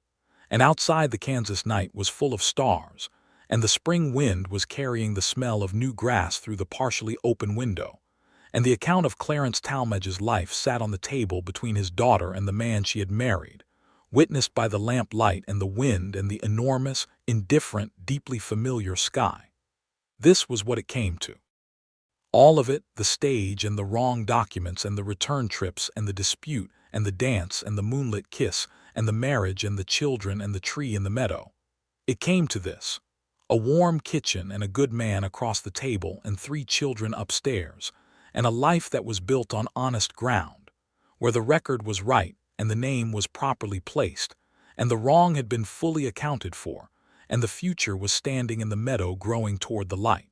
And outside the Kansas night was full of stars, and the spring wind was carrying the smell of new grass through the partially open window. And the account of Clarence Talmadge's life sat on the table between his daughter and the man she had married, witnessed by the lamp light and the wind and the enormous, indifferent, deeply familiar sky. This was what it came to. All of it, the stage and the wrong documents and the return trips and the dispute and the dance and the moonlit kiss and the marriage and the children and the tree in the meadow. It came to this: a warm kitchen and a good man across the table and 3 children upstairs, and a life that was built on honest ground, where the record was right and the name was properly placed, and the wrong had been fully accounted for, and the future was standing in the meadow growing toward the light.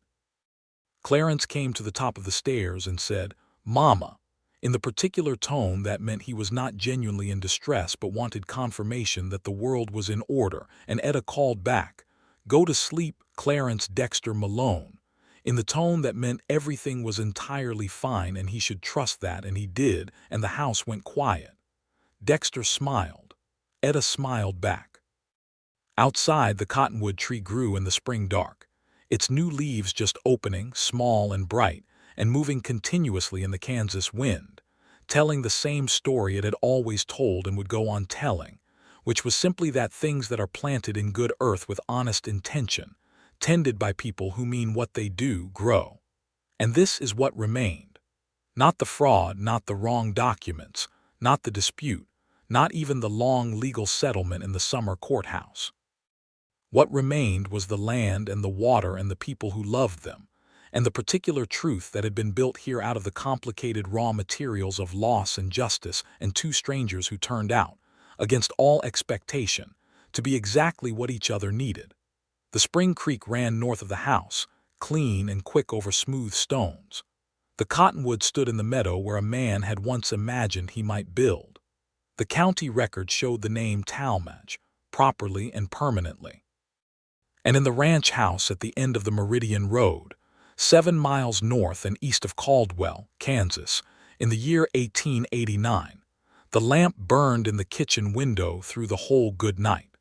Clarence came to the top of the stairs and said, "Mama," in the particular tone that meant he was not genuinely in distress but wanted confirmation that the world was in order, and Etta called back, "Go to sleep, Clarence Dexter Malone," in the tone that meant everything was entirely fine and he should trust that, and he did, and the house went quiet. Dexter smiled. Etta smiled back. Outside, the cottonwood tree grew in the spring dark, its new leaves just opening, small and bright, and moving continuously in the Kansas wind, telling the same story it had always told and would go on telling, which was simply that things that are planted in good earth with honest intention, tended by people who mean what they do, grow. And this is what remained. Not the fraud, not the wrong documents, not the dispute, not even the long legal settlement in the summer courthouse. What remained was the land and the water and the people who loved them, and the particular truth that had been built here out of the complicated raw materials of loss and justice and 2 strangers who turned out, against all expectation, to be exactly what each other needed. The spring creek ran north of the house, clean and quick over smooth stones. The cottonwood stood in the meadow where a man had once imagined he might build. The county record showed the name Talmadge, properly and permanently. And in the ranch house at the end of the Meridian Road, 7 miles north and east of Caldwell, Kansas, in the year 1889, the lamp burned in the kitchen window through the whole good night.